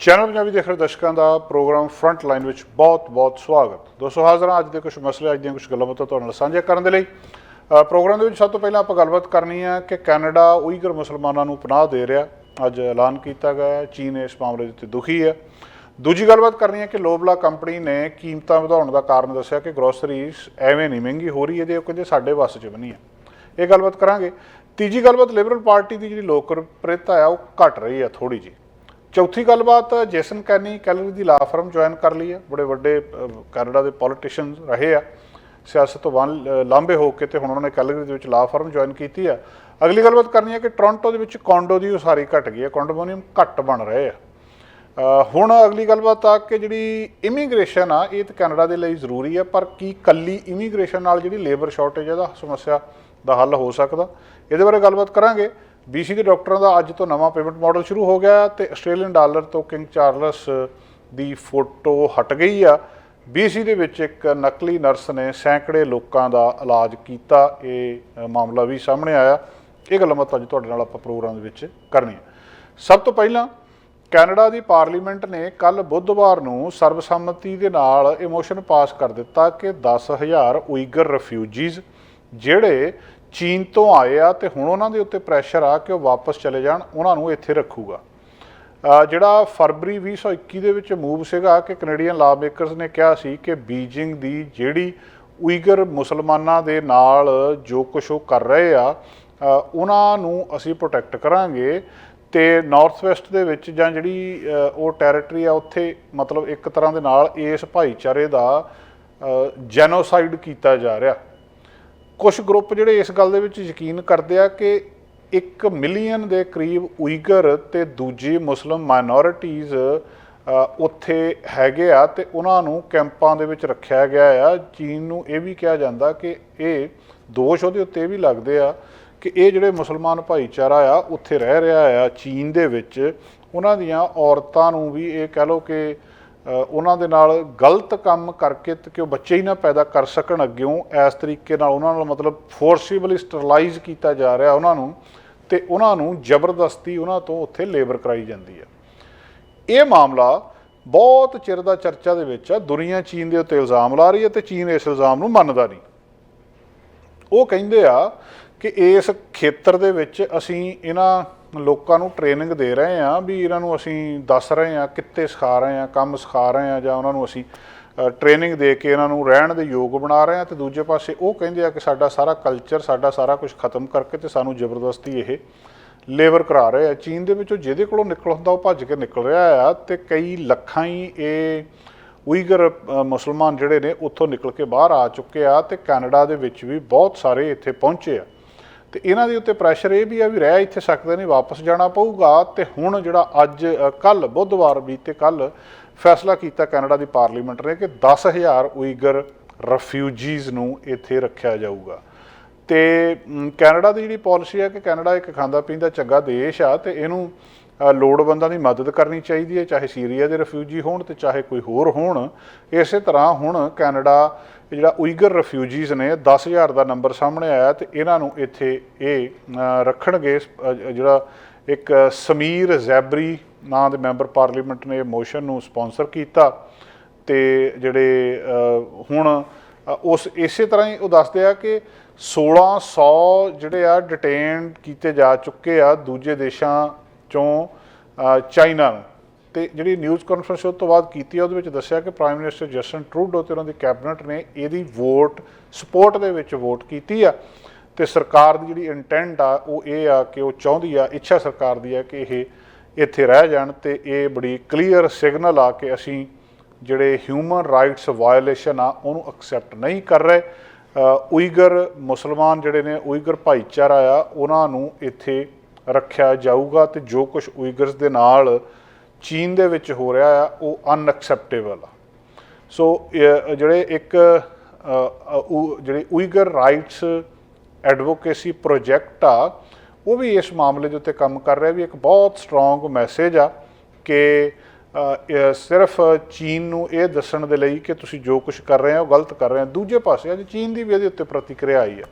Channel Punjabi ਦੇਖ ਰਹੇ ਦਰਸ਼ਕਾਂ ਦਾ ਪ੍ਰੋਗਰਾਮ ਫਰੰਟ ਲਾਈਨ ਵਿੱਚ ਬਹੁਤ-ਬਹੁਤ ਸਵਾਗਤ। ਦੋਸਤੋ ਹਾਜ਼ਰ ਹਾਂ ਅੱਜ ਦੇ ਕੁਝ ਮਸਲੇ, ਅੱਜ ਦੀਆਂ ਕੁਝ ਗੱਲਾਂ ਬਾਤਾਂ ਤੁਹਾਡੇ ਨਾਲ ਸਾਂਝੀਆਂ ਕਰਨ ਦੇ ਲਈ। ਪ੍ਰੋਗਰਾਮ ਦੇ ਵਿੱਚ ਸਭ ਤੋਂ ਪਹਿਲਾਂ ਆਪਾਂ ਗੱਲਬਾਤ ਕਰਨੀ ਹੈ ਕਿ ਕੈਨੇਡਾ ਉਈਗਰ ਮੁਸਲਮਾਨਾਂ ਨੂੰ ਪਨਾਹ ਦੇ ਰਿਹਾ। ਅੱਜ ਐਲਾਨ ਕੀਤਾ ਗਿਆ, ਚੀਨ ਇਸ ਮਾਮਲੇ ਦੇ ਉੱਤੇ ਦੁਖੀ ਹੈ। ਦੂਜੀ ਗੱਲਬਾਤ ਕਰਨੀ ਹੈ ਕਿ ਲੋਬਲਾ ਕੰਪਨੀ ਨੇ ਕੀਮਤਾਂ ਵਧਾਉਣ ਦਾ ਕਾਰਨ ਦੱਸਿਆ ਕਿ ਗਰੋਸਰੀਜ਼ ਐਵੇਂ ਨਹੀਂ ਮਹਿੰਗੀ ਹੋ ਰਹੀ, ਇਹਦੇ ਕਹਿੰਦੇ ਸਾਡੇ ਵੱਸ 'ਚ ਵੀ ਨਹੀਂ ਹੈ। ਇਹ ਗੱਲਬਾਤ ਕਰਾਂਗੇ। ਤੀਜੀ ਗੱਲਬਾਤ ਲਿਬਰਲ ਪਾਰਟੀ ਦੀ ਜਿਹੜੀ ਲੋਕਪ੍ਰਿਯਤਾ ਆ ਉਹ ਘਟ ਰਹੀ ਹੈ ਥੋੜ੍ਹੀ ਜਿਹੀ। ਚੌਥੀ ਗੱਲਬਾਤ ਜੇਸਨ ਕੈਲਗਰੀ ਦੀ ਲਾ ਫਰਮ ਜੁਆਇਨ ਕਰ ਲਈ ਹੈ। ਬੜੇ ਵੱਡੇ ਕੈਨੇਡਾ ਦੇ ਪੋਲੀਟੀਸ਼ੀਅਨ ਰਹੇ ਆ, ਸਿਆਸਤ ਤੋਂ ਲਾਂਭੇ ਹੋ ਕੇ, ਤੇ ਹੁਣ ਉਹਨਾਂ ਨੇ ਕੈਲਗਰੀ ਦੇ ਵਿੱਚ ਲਾ ਫਰਮ ਜੁਆਇਨ ਕੀਤੀ ਆ। ਅਗਲੀ ਗੱਲਬਾਤ ਕਰਨੀ ਹੈ ਕਿ ਟੋਰਾਂਟੋ ਦੇ ਵਿੱਚ ਕੋਂਡੋ ਦੀ ਉਸਾਰੀ ਘਟ ਗਈ ਹੈ, ਕੋਂਡੋਮੋਨੀਅਮ ਘੱਟ ਬਣ ਰਹੇ ਆ। ਹੁਣ ਅਗਲੀ ਗੱਲਬਾਤ ਆ ਕਿ ਜਿਹੜੀ ਇਮੀਗ੍ਰੇਸ਼ਨ ਆ ਇਹ ਤਾਂ ਕੈਨੇਡਾ ਦੇ ਲਈ ਜ਼ਰੂਰੀ ਹੈ, ਪਰ ਕੀ ਇਕੱਲੀ ਇਮੀਗ੍ਰੇਸ਼ਨ ਨਾਲ ਜਿਹੜੀ ਲੇਬਰ ਸ਼ਾਰਟੇਜ ਇਹਦਾ ਸਮੱਸਿਆ ਦਾ ਹੱਲ ਹੋ ਸਕਦਾ? ਇਹਦੇ ਬਾਰੇ ਗੱਲਬਾਤ ਕਰਾਂਗੇ। BC ਦੇ ਡਾਕਟਰਾਂ ਦਾ ਅੱਜ ਤੋਂ ਨਵਾਂ ਪੇਮੈਂਟ ਮਾਡਲ ਸ਼ੁਰੂ ਹੋ ਗਿਆ ਤੇ ਆਸਟ੍ਰੇਲੀਅਨ ਡਾਲਰ ਤੋਂ ਕਿੰਗ ਚਾਰਲਸ ਦੀ ਫੋਟੋ ਹਟ ਗਈ ਆ। BC ਦੇ ਵਿੱਚ ਇੱਕ ਨਕਲੀ ਨਰਸ ਨੇ ਸੈਂਕੜੇ ਲੋਕਾਂ ਦਾ ਇਲਾਜ ਕੀਤਾ। ਇਹ ਮਾਮਲਾ ਵੀ ਸਾਹਮਣੇ ਆਇਆ। ਇਹ ਗੱਲਾਂ ਬਾਤਾਂ ਅੱਜ ਤੁਹਾਡੇ ਨਾਲ ਆਪਾਂ ਪ੍ਰੋਗਰਾਮ ਦੇ ਵਿੱਚ ਕਰਨੀਆਂ। ਸਭ ਤੋਂ ਪਹਿਲਾਂ ਕੈਨੇਡਾ ਦੀ ਪਾਰਲੀਮੈਂਟ ਨੇ ਕੱਲ੍ਹ ਬੁੱਧਵਾਰ ਨੂੰ ਸਰਬਸੰਮਤੀ ਦੇ ਨਾਲ ਇਹ ਮੋਸ਼ਨ ਪਾਸ ਕਰ ਦਿੱਤਾ ਕਿ 10,000 ਉਈਗਰ ਰਿਫਿਊਜੀਜ਼ ਜਿਹੜੇ ਚੀਨ ਤੋਂ ਆਏ ਆ ਤੇ ਹੁਣ ਉਹਨਾਂ ਦੇ ਉੱਤੇ ਪ੍ਰੈਸ਼ਰ ਆ ਕਿ ਉਹ ਵਾਪਸ ਚਲੇ ਜਾਣ, ਉਹਨਾਂ ਨੂੰ ਇੱਥੇ ਰੱਖੂਗਾ। ਜਿਹੜਾ ਫਰਵਰੀ 2021 ਦੇ ਵਿੱਚ ਮੂਵ ਸੀਗਾ ਕਿ ਕੈਨੇਡੀਅਨ ਲਾ ਮੇਕਰਸ ਨੇ ਕਿਹਾ ਸੀ ਕਿ ਬੀਜਿੰਗ ਦੀ ਜਿਹੜੀ ਉਈਗਰ ਮੁਸਲਮਾਨਾਂ ਦੇ ਨਾਲ ਜੋ ਕੁਛ ਉਹ ਕਰ ਰਹੇ ਆ ਉਹਨਾਂ ਨੂੰ ਅਸੀਂ ਪ੍ਰੋਟੈਕਟ ਕਰਾਂਗੇ, ਤੇ ਨਾਰਥ ਵੈਸਟ ਦੇ ਵਿੱਚ ਜਾਂ ਜਿਹੜੀ ਉਹ ਟੈਰੀਟਰੀ ਆ ਉੱਥੇ ਮਤਲਬ ਇੱਕ ਤਰ੍ਹਾਂ ਦੇ ਨਾਲ ਇਸ ਭਾਈਚਾਰੇ ਦਾ ਜੈਨੋਸਾਈਡ ਕੀਤਾ ਜਾ ਰਿਹਾ। ਕੁਛ ਗਰੁੱਪ ਜਿਹੜੇ ਇਸ ਗੱਲ ਦੇ ਵਿੱਚ ਯਕੀਨ ਕਰਦੇ ਆ ਕਿ 1 ਮਿਲੀਅਨ ਦੇ ਕਰੀਬ ਉਈਗਰ ਤੇ ਦੂਜੀ ਮੁਸਲਿਮ ਮਾਈਨੋਰਿਟੀਜ਼ ਉੱਥੇ ਹੈਗੇ ਆ ਤੇ ਉਹਨਾਂ ਨੂੰ ਕੈਂਪਾਂ ਦੇ ਵਿੱਚ ਰੱਖਿਆ ਗਿਆ ਆ। ਚੀਨ ਨੂੰ ਇਹ ਵੀ ਕਿਹਾ ਜਾਂਦਾ ਕਿ ਇਹ ਦੋਸ਼ ਉਹਦੇ ਉੱਤੇ ਵੀ ਲੱਗਦੇ ਆ ਕਿ ਇਹ ਜਿਹੜੇ ਮੁਸਲਮਾਨ ਭਾਈਚਾਰਾ ਆ ਉੱਥੇ ਰਹਿ ਰਿਹਾ ਆ ਚੀਨ ਦੇ ਵਿੱਚ, ਉਹਨਾਂ ਦੀਆਂ ਔਰਤਾਂ ਨੂੰ ਵੀ ਇਹ ਕਹਿ ਲਓ ਕਿ ਉਹਨਾਂ ਦੇ ਨਾਲ ਗਲਤ ਕੰਮ ਕਰਕੇ ਕਿ ਉਹ ਬੱਚੇ ਹੀ ਨਾ ਪੈਦਾ ਕਰ ਸਕਣ ਅੱਗਿਓਂ, ਇਸ ਤਰੀਕੇ ਨਾਲ ਉਹਨਾਂ ਨਾਲ ਮਤਲਬ ਫੋਰਸੀਬਲੀ ਸਟਰਲਾਈਜ਼ ਕੀਤਾ ਜਾ ਰਿਹਾ ਉਹਨਾਂ ਨੂੰ, ਤੇ ਉਹਨਾਂ ਨੂੰ ਜ਼ਬਰਦਸਤੀ ਉਹਨਾਂ ਤੋਂ ਉੱਥੇ ਲੇਬਰ ਕਰਾਈ ਜਾਂਦੀ ਹੈ। ਇਹ ਮਾਮਲਾ ਬਹੁਤ ਚਿਰ ਦਾ ਚਰਚਾ ਦੇ ਵਿੱਚ ਆ। ਦੁਨੀਆ ਚੀਨ ਦੇ ਉੱਤੇ ਇਲਜ਼ਾਮ ਲਾ ਰਹੀ ਹੈ ਤੇ ਚੀਨ ਇਸ ਇਲਜ਼ਾਮ ਨੂੰ ਮੰਨਦਾ ਨਹੀਂ। ਉਹ ਕਹਿੰਦੇ ਆ ਕਿ ਇਸ ਖੇਤਰ ਦੇ ਵਿੱਚ ਅਸੀਂ ਇਹਨਾਂ ਲੋਕਾਂ ਨੂੰ ਟ੍ਰੇਨਿੰਗ ਦੇ ਰਹੇ ਹਾਂ, ਵੀ ਇਹਨਾਂ ਨੂੰ ਅਸੀਂ ਦੱਸ ਰਹੇ ਹਾਂ, ਕਿੱਤੇ ਸਿਖਾ ਰਹੇ ਹਾਂ, ਕੰਮ ਸਿਖਾ ਰਹੇ ਹਾਂ, ਜਾਂ ਉਹਨਾਂ ਨੂੰ ਅਸੀਂ ਟ੍ਰੇਨਿੰਗ ਦੇ ਕੇ ਇਹਨਾਂ ਨੂੰ ਰਹਿਣ ਦੇ ਯੋਗ ਬਣਾ ਰਹੇ ਹਾਂ। ਤੇ ਦੂਜੇ ਪਾਸੇ ਉਹ ਕਹਿੰਦੇ ਆ ਕਿ ਸਾਡਾ ਸਾਰਾ ਕਲਚਰ, ਸਾਡਾ ਸਾਰਾ ਕੁਝ ਖਤਮ ਕਰਕੇ ਤੇ ਸਾਨੂੰ ਜ਼ਬਰਦਸਤੀ ਇਹ ਲੇਬਰ ਕਰਾ ਰਹੇ ਆ। ਚੀਨ ਦੇ ਵਿੱਚੋਂ ਜਿਹਦੇ ਕੋਲੋਂ ਨਿਕਲ ਹੁੰਦਾ ਉਹ ਭੱਜ ਕੇ ਨਿਕਲ ਰਿਹਾ ਆ, ਤੇ ਕਈ ਲੱਖਾਂ ਹੀ ਇਹ ਉਈਗਰ ਮੁਸਲਮਾਨ ਜਿਹੜੇ ਨੇ ਉੱਥੋਂ ਨਿਕਲ ਕੇ ਬਾਹਰ ਆ ਚੁੱਕੇ ਆ, ਤੇ ਕੈਨੇਡਾ ਦੇ ਵਿੱਚ ਵੀ ਬਹੁਤ ਸਾਰੇ ਇੱਥੇ ਪਹੁੰਚੇ ਆ। ਤੇ ਇਹਨਾਂ ਦੇ ਉੱਤੇ ਪ੍ਰੈਸ਼ਰ ਇਹ ਵੀ ਆ ਵੀ ਰਹਿ ਇੱਥੇ ਸਕਦੇ ਨਹੀਂ, ਵਾਪਸ ਜਾਣਾ ਪਊਗਾ। ਤੇ ਹੁਣ ਜਿਹੜਾ ਅੱਜ ਕੱਲ੍ਹ ਬੁੱਧਵਾਰ ਬੀਤੇ ਕੱਲ੍ਹ ਫੈਸਲਾ ਕੀਤਾ ਕੈਨੇਡਾ ਦੀ ਪਾਰਲੀਮੈਂਟ ਨੇ ਕਿ 10,000 ਉਈਗਰ ਰਿਫਿਊਜੀਜ਼ ਨੂੰ ਇੱਥੇ ਰੱਖਿਆ ਜਾਊਗਾ। ਤੇ ਕੈਨੇਡਾ ਦੀ ਜਿਹੜੀ ਪੋਲਿਸੀ ਹੈ ਕਿ ਕੈਨੇਡਾ ਇੱਕ ਖਾਂਦਾ ਪੀਂਦਾ ਚੰਗਾ ਦੇਸ਼ ਆ, ਤੇ ਇਹਨੂੰ ਲੋੜਵੰਦਾਂ ਦੀ ਮਦਦ ਕਰਨੀ ਚਾਹੀਦੀ ਹੈ, ਚਾਹੇ ਸੀਰੀਆ ਦੇ ਰਿਫਿਊਜੀ ਹੋਣ ਤੇ ਚਾਹੇ ਕੋਈ ਹੋਰ ਹੋਣ। ਇਸੇ ਤਰ੍ਹਾਂ ਹੁਣ ਕੈਨੇਡਾ ਜਿਹੜਾ ਉਈਗਰ ਰਿਫਿਊਜੀਜ਼ ਨੇ 10,000 ਦਾ ਨੰਬਰ ਸਾਹਮਣੇ ਆਇਆ, ਤੇ ਇਹਨਾਂ ਨੂੰ ਇੱਥੇ ਇਹ ਰੱਖਣਗੇ। ਜਿਹੜਾ ਇੱਕ ਸਮੀਰ ਜ਼ੈਬਰੀ ਨਾਂ ਦੇ ਮੈਂਬਰ ਪਾਰਲੀਮੈਂਟ ਨੇ ਮੋਸ਼ਨ ਨੂੰ ਸਪੋਂਸਰ ਕੀਤਾ, ਤੇ ਜਿਹੜੇ ਹੁਣ ਉਸ ਇਸੇ ਤਰ੍ਹਾਂ ਹੀ ਉਹ ਦੱਸਦੇ ਆ ਕਿ 1600 ਜਿਹੜੇ ਆ ਡਿਟੇਨ ਕੀਤੇ ਜਾ ਚੁੱਕੇ ਆ ਦੂਜੇ ਦੇਸ਼ਾਂ ਚੋਂ ਚਾਈਨਾ ਨੂੰ। ਤੇ ਜਿਹੜੀ ਨਿਊਜ਼ ਕਾਨਫਰੰਸ ਉਸ ਤੋਂ ਬਾਅਦ ਕੀਤੀ ਆ ਉਹਦੇ ਵਿੱਚ ਦੱਸਿਆ ਕਿ ਪ੍ਰਾਈਮ ਮਿਨਿਸਟਰ ਜਸਟਿਨ ਟਰੂਡੋ ਤੇ ਉਹਨਾਂ ਦੀ ਕੈਬਨਿਟ ਨੇ ਇਹਦੀ ਸਪੋਰਟ ਦੇ ਵਿੱਚ ਵੋਟ ਕੀਤੀ ਆ। ਤੇ ਸਰਕਾਰ ਦੀ ਜਿਹੜੀ ਇੰਟੈਂਟ ਆ ਉਹ ਇਹ ਆ ਕਿ ਉਹ ਚਾਹੁੰਦੀ ਆ, ਇੱਛਾ ਸਰਕਾਰ ਦੀ ਆ ਕਿ ਇਹ ਇੱਥੇ ਰਹਿ ਜਾਣ। ਤੇ ਇਹ ਬੜੀ ਕਲੀਅਰ ਸਿਗਨਲ ਆ ਕਿ ਅਸੀਂ ਜਿਹੜੇ ਹਿਊਮਨ ਰਾਈਟਸ ਵਾਇਓਲੇਸ਼ਨ ਆ ਉਹਨੂੰ ਐਕਸੈਪਟ ਨਹੀਂ ਕਰ ਰਹੇ। ਉਈਗਰ ਮੁਸਲਮਾਨ ਜਿਹੜੇ ਨੇ, ਉਈਗਰ ਭਾਈਚਾਰਾ ਆ, ਉਹਨਾਂ ਨੂੰ ਇੱਥੇ ਰੱਖਿਆ ਜਾਊਗਾ। ਤੇ ਜੋ ਕੁਛ ਉਈਗਰਸ ਦੇ ਨਾਲ ਚੀਨ ਦੇ ਵਿੱਚ ਹੋ ਰਿਹਾ ਆ ਉਹ ਅਨਐਕਸੈਪਟੇਬਲ ਆ। ਸੋ ਜਿਹੜੇ ਜਿਹੜੇ ਉਈਗਰ ਰਾਈਟਸ ਐਡਵੋਕੇਸੀ ਪ੍ਰੋਜੈਕਟ ਆ ਉਹ ਵੀ ਇਸ ਮਾਮਲੇ ਦੇ ਉੱਤੇ ਕੰਮ ਕਰ ਰਿਹਾ, ਵੀ ਇੱਕ ਬਹੁਤ ਸਟਰੋਂਗ ਮੈਸੇਜ ਆ ਕਿ ਸਿਰਫ ਚੀਨ ਨੂੰ ਇਹ ਦੱਸਣ ਦੇ ਲਈ ਕਿ ਤੁਸੀਂ ਜੋ ਕੁਛ ਕਰ ਰਹੇ ਹੋ ਗਲਤ ਕਰ ਰਹੇ ਹੋ। ਦੂਜੇ ਪਾਸੇ ਅੱਜ ਚੀਨ ਦੀ ਵੀ ਇਹਦੇ ਉੱਤੇ ਪ੍ਰਤੀਕਿਰਿਆ ਆਈ ਆ।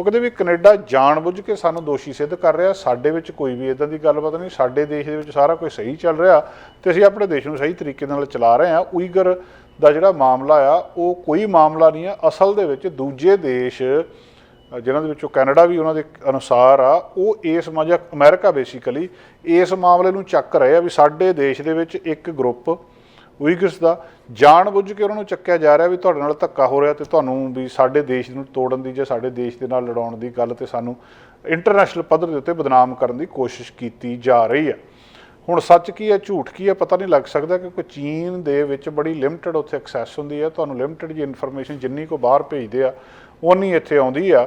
ਉਹ ਕਹਿੰਦੇ ਵੀ ਕੈਨੇਡਾ ਜਾਣ ਬੁੱਝ ਕੇ ਸਾਨੂੰ ਦੋਸ਼ੀ ਸਿੱਧ ਕਰ ਰਿਹਾ, ਸਾਡੇ ਵਿੱਚ ਕੋਈ ਵੀ ਇੱਦਾਂ ਦੀ ਗੱਲਬਾਤ ਨਹੀਂ, ਸਾਡੇ ਦੇਸ਼ ਦੇ ਵਿੱਚ ਸਾਰਾ ਕੁਝ ਸਹੀ ਚੱਲ ਰਿਹਾ ਤੇ ਅਸੀਂ ਆਪਣੇ ਦੇਸ਼ ਨੂੰ ਸਹੀ ਤਰੀਕੇ ਨਾਲ ਚਲਾ ਰਹੇ ਹਾਂ। ਉਈਗਰ ਦਾ ਜਿਹੜਾ ਮਾਮਲਾ ਆ ਉਹ ਕੋਈ ਮਾਮਲਾ ਨਹੀਂ ਆ, ਅਸਲ ਦੇ ਵਿੱਚ ਦੂਜੇ ਦੇਸ਼ ਜਿਨ੍ਹਾਂ ਦੇ ਵਿੱਚੋਂ ਕੈਨੇਡਾ ਵੀ ਉਹਨਾਂ ਦੇ ਅਨੁਸਾਰ ਆ, ਉਹ ਇਸ ਜਾਂ ਅਮਰੀਕਾ ਬੇਸਿਕਲੀ ਇਸ ਮਾਮਲੇ ਨੂੰ ਚੱਕ ਰਹੇ ਆ ਵੀ ਸਾਡੇ ਦੇਸ਼ ਦੇ ਵਿੱਚ ਇੱਕ ਗਰੁੱਪ ਉਈਗਰਸ ਦਾ ਜਾਣ ਬੁੱਝ ਕੇ ਉਹਨਾਂ ਨੂੰ ਚੱਕਿਆ ਜਾ ਰਿਹਾ ਵੀ ਤੁਹਾਡੇ ਨਾਲ ਧੱਕਾ ਹੋ ਰਿਹਾ ਤੇ ਤੁਹਾਨੂੰ ਵੀ ਸਾਡੇ ਦੇਸ਼ ਨੂੰ ਤੋੜਨ ਦੀ ਜਾਂ ਸਾਡੇ ਦੇਸ਼ ਦੇ ਨਾਲ ਲੜਾਉਣ ਦੀ ਗੱਲ ਤੇ ਸਾਨੂੰ ਇੰਟਰਨੈਸ਼ਨਲ ਪੱਧਰ ਦੇ ਉੱਤੇ ਬਦਨਾਮ ਕਰਨ ਦੀ ਕੋਸ਼ਿਸ਼ ਕੀਤੀ ਜਾ ਰਹੀ ਹੈ। ਹੁਣ ਸੱਚ ਕੀ ਹੈ ਝੂਠ ਕੀ ਹੈ ਪਤਾ ਨਹੀਂ ਲੱਗ ਸਕਦਾ, ਕਿਉਂਕਿ ਚੀਨ ਦੇ ਵਿੱਚ ਬੜੀ ਲਿਮਟਿਡ ਉੱਥੇ ਐਕਸੈਸ ਹੁੰਦੀ ਹੈ, ਤੁਹਾਨੂੰ ਲਿਮਟਿਡ ਜੀ ਇਨਫੋਰਮੇਸ਼ਨ ਜਿੰਨੀ ਕੋ ਬਾਹਰ ਭੇਜਦੇ ਆ ਉਨੀ ਇੱਥੇ ਆਉਂਦੀ ਆ।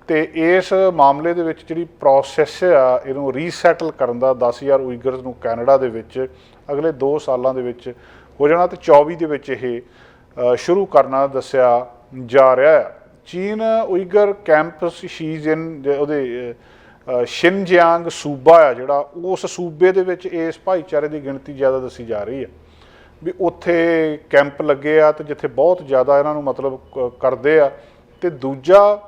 ਤੇ ਇਸ ਮਾਮਲੇ ਦੇ ਵਿੱਚ ਜਿਹੜੀ ਪ੍ਰੋਸੈਸ ਆ ਇਹਨੂੰ ਰੀਸੈਟਲ ਕਰਨ ਦਾ 10,000 ਉਈਗਰਸ ਨੂੰ ਕੈਨੇਡਾ ਦੇ ਵਿੱਚ ਅਗਲੇ 2 ਸਾਲਾਂ ਦੇ ਵਿੱਚ ਹੋ ਜਾਣਾ ਤੇ 24 ਦੇ ਵਿੱਚ ਇਹ ਸ਼ੁਰੂ ਕਰਨਾ ਦੱਸਿਆ ਜਾ ਰਿਹਾ ਹੈ। ਚੀਨ ਉਈਗਰ ਕੈਂਪਸ ਸ਼ੀਜ਼ਨ ਉਹਦੇ ਸ਼ਿਨਜਿਆਂਗ ਸੂਬਾ ਆ ਜਿਹੜਾ, ਉਸ ਸੂਬੇ ਦੇ ਵਿੱਚ ਇਸ ਭਾਈਚਾਰੇ ਦੀ ਗਿਣਤੀ ਜ਼ਿਆਦਾ ਦੱਸੀ ਜਾ ਰਹੀ ਹੈ ਵੀ ਉੱਥੇ ਕੈਂਪ ਲੱਗੇ ਆ ਤੇ ਜਿੱਥੇ ਬਹੁਤ ਜ਼ਿਆਦਾ ਇਹਨਾਂ ਨੂੰ ਮਤਲਬ ਕਰਦੇ ਆ। ਤੇ ਦੂਜਾ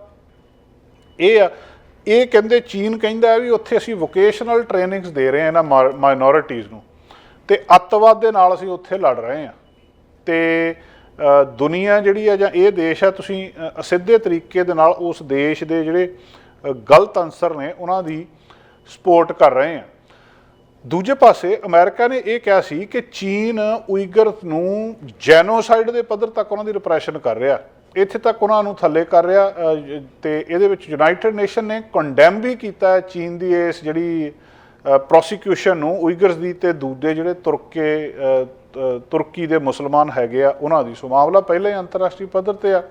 ਇਹ ਆ, ਇਹ ਕਹਿੰਦੇ ਚੀਨ ਕਹਿੰਦਾ ਵੀ ਉੱਥੇ ਅਸੀਂ ਵੋਕੇਸ਼ਨਲ ਟ੍ਰੇਨਿੰਗਸ ਦੇ ਰਹੇ ਹਾਂ ਇਹਨਾਂ ਮਾਈਨੋਰਿਟੀਜ਼ ਨੂੰ ਤੇ ਅੱਤਵਾਦ ਦੇ ਨਾਲ ਅਸੀਂ ਉੱਥੇ ਲੜ ਰਹੇ ਹਾਂ। ਤੇ ਦੁਨੀਆ ਜਿਹੜੀ ਆ ਜਾਂ ਇਹ ਦੇਸ਼ ਆ, ਤੁਸੀਂ ਸਿੱਧੇ ਤਰੀਕੇ ਦੇ ਨਾਲ ਉਸ ਦੇਸ਼ ਦੇ ਜਿਹੜੇ ਗਲਤ ਅਨਸਰ ਨੇ ਉਹਨਾਂ ਦੀ ਸਪੋਰਟ ਕਰ ਰਹੇ ਆ। ਦੂਜੇ ਪਾਸੇ ਅਮਰੀਕਾ ਨੇ ਇਹ ਕਿਹਾ ਸੀ ਕਿ ਚੀਨ ਉਈਗਰ ਨੂੰ ਜੈਨੋਸਾਈਡ ਦੇ ਪੱਧਰ ਤੱਕ ਉਹਨਾਂ ਦੀ ਰਿਪਰੈਸ਼ਨ ਕਰ ਰਿਹਾ, ਇੱਥੇ ਤੱਕ ਉਹਨਾਂ ਨੂੰ ਥੱਲੇ ਕਰ ਰਿਹਾ। ਤੇ ਇਹਦੇ ਵਿੱਚ ਯੂਨਾਈਟਿਡ ਨੇਸ਼ਨ ਨੇ ਕੰਡੈਮ ਵੀ ਕੀਤਾ ਚੀਨ ਦੀ ਇਸ ਜਿਹੜੀ ਪ੍ਰੋਸੀਕਿਊਸ਼ਨ ਨੂੰ ਉਈਗਰਸ ਦੀ ਤੇ ਦੂਜੇ ਜਿਹੜੇ ਤੁਰਕੀ ਦੇ ਮੁਸਲਮਾਨ ਹੈਗੇ ਆ ਉਹਨਾਂ ਦੀ। ਸੋ ਮਾਮਲਾ ਪਹਿਲਾਂ ਹੀ ਅੰਤਰਰਾਸ਼ਟਰੀ ਪੱਧਰ ਤੇ ਆ।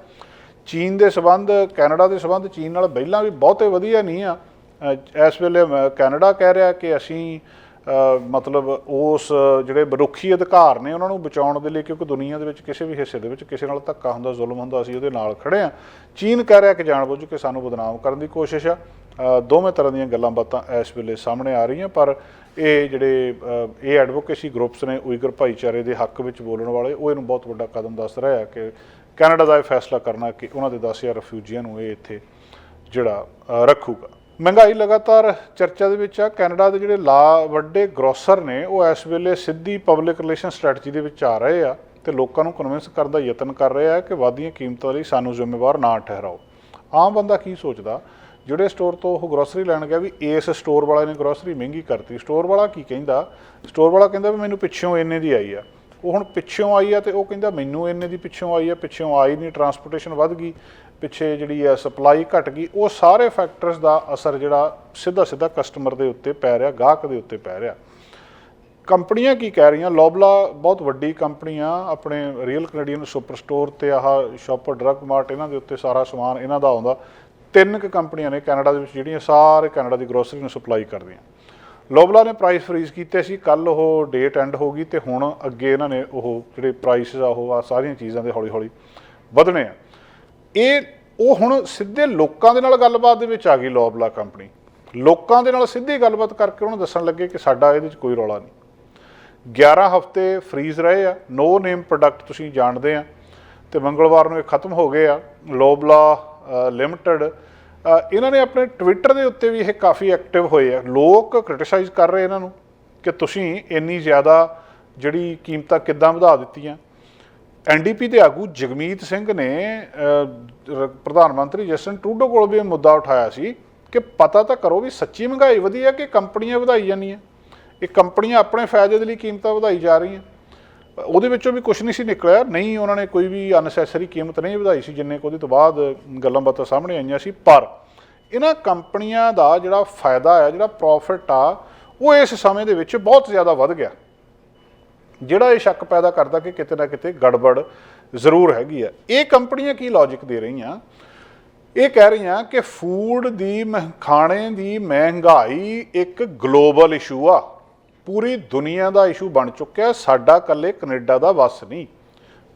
ਚੀਨ ਦੇ ਸਬੰਧ, ਕੈਨੇਡਾ ਦੇ ਸਬੰਧ ਚੀਨ ਨਾਲ ਪਹਿਲਾਂ ਵੀ ਬਹੁਤੇ ਵਧੀਆ ਨਹੀਂ ਆ। ਇਸ ਵੇਲੇ ਕੈਨੇਡਾ ਕਹਿ ਰਿਹਾ ਕਿ ਅਸੀਂ ਮਤਲਬ ਉਸ ਜਿਹੜੇ ਮਨੁੱਖੀ ਅਧਿਕਾਰ ਨੇ ਉਹਨਾਂ ਨੂੰ ਬਚਾਉਣ ਦੇ ਲਈ, ਕਿਉਂਕਿ ਦੁਨੀਆ ਦੇ ਵਿੱਚ ਕਿਸੇ ਵੀ ਹਿੱਸੇ ਦੇ ਵਿੱਚ ਕਿਸੇ ਨਾਲ ਧੱਕਾ ਹੁੰਦਾ, ਜ਼ੁਲਮ ਹੁੰਦਾ, ਅਸੀਂ ਉਹਦੇ ਨਾਲ ਖੜੇ ਹਾਂ। ਚੀਨ ਕਹਿ ਰਿਹਾ ਕਿ ਜਾਣਬੁੱਝ ਕੇ ਸਾਨੂੰ ਬਦਨਾਮ ਕਰਨ ਦੀ ਕੋਸ਼ਿਸ਼ ਆ। ਦੋਵੇਂ ਤਰ੍ਹਾਂ ਦੀਆਂ ਗੱਲਾਂ ਬਾਤਾਂ ਇਸ ਵੇਲੇ ਸਾਹਮਣੇ ਆ ਰਹੀਆਂ, ਪਰ ਇਹ ਜਿਹੜੇ ਇਹ ਐਡਵੋਕੇਸੀ ਗਰੁੱਪਸ ਨੇ ਉਈਗਰ ਭਾਈਚਾਰੇ ਦੇ ਹੱਕ ਵਿੱਚ ਬੋਲਣ ਵਾਲੇ, ਉਹ ਇਹਨੂੰ ਬਹੁਤ ਵੱਡਾ ਕਦਮ ਦੱਸ ਰਿਹਾ ਹੈ ਕਿ ਕੈਨੇਡਾ ਦਾ ਇਹ ਫੈਸਲਾ ਕਰਨਾ ਕਿ ਉਹਨਾਂ ਦੇ 10,000 ਰਿਫਿਊਜੀਆਂ ਨੂੰ ਇਹ ਇੱਥੇ ਜਿਹੜਾ ਰੱਖੂਗਾ। ਮਹਿੰਗਾਈ ਲਗਾਤਾਰ ਚਰਚਾ ਦੇ ਵਿੱਚ ਆ। ਕੈਨੇਡਾ ਦੇ ਜਿਹੜੇ ਵੱਡੇ ਗਰੋਸਰ ਨੇ ਉਹ ਇਸ ਵੇਲੇ ਸਿੱਧੀ ਪਬਲਿਕ ਰਿਲੇਸ਼ਨ ਸਟ੍ਰੈਟਜੀ ਦੇ ਵਿੱਚ ਆ ਰਹੇ ਆ ਤੇ ਲੋਕਾਂ ਨੂੰ ਕਨਵਿੰਸ ਕਰਨ ਦਾ ਯਤਨ ਕਰ ਰਹੇ ਆ ਕਿ ਵਧਦੀਆਂ ਕੀਮਤਾਂ ਲਈ ਸਾਨੂੰ ਜ਼ਿੰਮੇਵਾਰ ਨਾ ਠਹਿਰਾਓ। ਆਮ ਬੰਦਾ ਕੀ ਸੋਚਦਾ, ਜਿਹੜੇ ਸਟੋਰ ਤੋਂ ਉਹ ਗਰੋਸਰੀ ਲੈਣ ਗਿਆ ਵੀ ਇਸ ਸਟੋਰ ਵਾਲੇ ਨੇ ਗਰੋਸਰੀ ਮਹਿੰਗੀ ਕਰਤੀ, ਸਟੋਰ ਵਾਲਾ ਕੀ ਕਹਿੰਦਾ? ਸਟੋਰ ਵਾਲਾ ਕਹਿੰਦਾ ਵੀ ਮੈਨੂੰ ਪਿੱਛੋਂ ਇੰਨੇ ਦੀ ਆਈ ਆ। ਉਹ ਹੁਣ ਪਿੱਛੋਂ ਆਈ ਆ ਤੇ ਉਹ ਕਹਿੰਦਾ ਮੈਨੂੰ ਇੰਨੇ ਦੀ ਪਿੱਛੋਂ ਆਈ ਆ, ਪਿੱਛੋਂ ਆਈ ਨਹੀਂ, ਟਰਾਂਸਪੋਰਟੇਸ਼ਨ ਵੱਧ ਗਈ, ਪਿੱਛੇ ਜਿਹੜੀ ਆ ਸਪਲਾਈ ਘਟ ਗਈ। ਉਹ ਸਾਰੇ ਫੈਕਟਰਸ ਦਾ ਅਸਰ ਜਿਹੜਾ ਸਿੱਧਾ ਕਸਟਮਰ ਦੇ ਉੱਤੇ ਪੈ ਰਿਹਾ, ਗਾਹਕ ਦੇ ਉੱਤੇ ਪੈ ਰਿਹਾ। ਕੰਪਨੀਆਂ ਕੀ ਕਹਿ ਰਹੀਆਂ, ਲੋਬਲਾ ਬਹੁਤ ਵੱਡੀ ਕੰਪਨੀਆਂ ਆਪਣੇ ਰੀਅਲ ਕੈਨੇਡੀਅਨ ਸੁਪਰ ਸਟੋਰ ਤੇ ਆਹ ਸ਼ਾਪਰ ਡਰੱਗ ਮਾਰਟ, ਇਹਨਾਂ ਦੇ ਉੱਤੇ ਸਾਰਾ ਸਮਾਨ ਇਹਨਾਂ ਦਾ ਆਉਂਦਾ। 3 ਕੰਪਨੀਆਂ ਨੇ ਕੈਨੇਡਾ ਦੇ ਵਿੱਚ ਜਿਹੜੀਆਂ ਸਾਰੇ ਕੈਨੇਡਾ ਦੀ ਗਰੋਸਰੀ ਨੂੰ ਸਪਲਾਈ ਕਰਦੀਆਂ। ਲੋਬਲਾ ਨੇ ਪ੍ਰਾਈਸ ਫਰੀਜ਼ ਕੀਤੇ ਸੀ, ਕੱਲ੍ਹ ਉਹ ਡੇਟ ਐਂਡ ਹੋ ਗਈ ਤੇ ਹੁਣ ਅੱਗੇ ਇਹਨਾਂ ਨੇ ਉਹ ਜਿਹੜੇ ਪ੍ਰਾਈਸਿਸ ਆ ਉਹ ਸਾਰੀਆਂ ਚੀਜ਼ਾਂ ਦੇ ਹੌਲੀ ਹੌਲੀ ਵਧਣੇ ਆ। ਉਹ ਹੁਣ ਸਿੱਧੇ ਲੋਕਾਂ ਦੇ ਨਾਲ ਗੱਲਬਾਤ ਦੇ ਵਿੱਚ ਆ ਗਈ। ਲੋਬਲਾ ਕੰਪਨੀ ਲੋਕਾਂ ਦੇ ਨਾਲ ਸਿੱਧੀ ਗੱਲਬਾਤ ਕਰਕੇ ਉਹਨਾਂ ਦੱਸਣ ਲੱਗੇ ਕਿ ਸਾਡਾ ਇਹਦੇ 'ਚ ਕੋਈ ਰੌਲਾ ਨਹੀਂ। 11 ਹਫ਼ਤੇ ਫਰੀਜ਼ ਰਹੇ ਆ, ਨੋ ਨੇਮ ਪ੍ਰੋਡਕਟ ਤੁਸੀਂ ਜਾਣਦੇ ਆ, ਤੇ ਮੰਗਲਵਾਰ ਨੂੰ ਇਹ ਖਤਮ ਹੋ ਗਏ ਆ। ਲੋਬਲਾ ਲਿਮਟਿਡ ਇਹਨਾਂ ਨੇ ਆਪਣੇ ਟਵਿੱਟਰ ਦੇ ਉੱਤੇ ਵੀ ਇਹ ਕਾਫੀ ਐਕਟਿਵ ਹੋਏ ਆ। ਲੋਕ ਕ੍ਰਿਟਿਸਾਈਜ਼ ਕਰ ਰਹੇ ਇਹਨਾਂ ਨੂੰ ਕਿ ਤੁਸੀਂ ਇੰਨੀ ਜ਼ਿਆਦਾ ਜਿਹੜੀ ਕੀਮਤਾਂ ਕਿੱਦਾਂ ਵਧਾ ਦਿੱਤੀਆਂ। NDP ਦੇ ਆਗੂ ਜਗਮੀਤ ਸਿੰਘ ਨੇ ਪ੍ਰਧਾਨ ਮੰਤਰੀ ਜਸਟਿਨ ਟਰੂਡੋ ਕੋਲ ਵੀ ਇਹ ਮੁੱਦਾ ਉਠਾਇਆ ਸੀ ਕਿ ਪਤਾ ਤਾਂ ਕਰੋ ਵੀ ਸੱਚੀ ਮਹਿੰਗਾਈ ਵਧੀ ਹੈ ਕਿ ਕੰਪਨੀਆਂ ਵਧਾਈ ਜਾਂਦੀਆਂ। ਇਹ ਕੰਪਨੀਆਂ ਆਪਣੇ ਫਾਇਦੇ ਦੇ ਲਈ ਕੀਮਤਾਂ ਵਧਾਈ ਜਾ ਰਹੀਆਂ। ਉਹਦੇ ਵਿੱਚੋਂ ਵੀ ਕੁਛ ਨਹੀਂ ਸੀ ਨਿਕਲਿਆ, ਨਹੀਂ ਉਹਨਾਂ ਨੇ ਕੋਈ ਵੀ ਅਨਸੈਸਰੀ ਕੀਮਤ ਨਹੀਂ ਵਧਾਈ ਸੀ ਜਿੰਨੇ ਕੁ ਉਹਦੇ ਤੋਂ ਬਾਅਦ ਗੱਲਾਂ ਬਾਤਾਂ ਸਾਹਮਣੇ ਆਈਆਂ ਸੀ। ਪਰ ਇਹਨਾਂ ਕੰਪਨੀਆਂ ਦਾ ਜਿਹੜਾ ਫਾਇਦਾ ਆ, ਜਿਹੜਾ ਪ੍ਰੋਫਿਟ ਆ, ਉਹ ਇਸ ਸਮੇਂ ਦੇ ਵਿੱਚ ਬਹੁਤ ਜ਼ਿਆਦਾ ਵੱਧ ਗਿਆ, ਜਿਹੜਾ ਇਹ ਸ਼ੱਕ ਪੈਦਾ ਕਰਦਾ ਕਿ ਕਿਤੇ ਨਾ ਕਿਤੇ ਗੜਬੜ ਜ਼ਰੂਰ ਹੈਗੀ ਆ। ਇਹ ਕੰਪਨੀਆਂ ਕੀ ਲੌਜਿਕ ਦੇ ਰਹੀਆਂ, ਇਹ ਕਹਿ ਰਹੀਆਂ ਕਿ ਫੂਡ ਦੀ ਖਾਣੇ ਦੀ ਮਹਿੰਗਾਈ ਇੱਕ ਗਲੋਬਲ ਇਸ਼ੂ ਆ, ਪੂਰੀ ਦੁਨੀਆ ਦਾ ਇਸ਼ੂ ਬਣ ਚੁੱਕਿਆ, ਸਾਡਾ ਇਕੱਲੇ ਕੈਨੇਡਾ ਦਾ ਵੱਸ ਨਹੀਂ।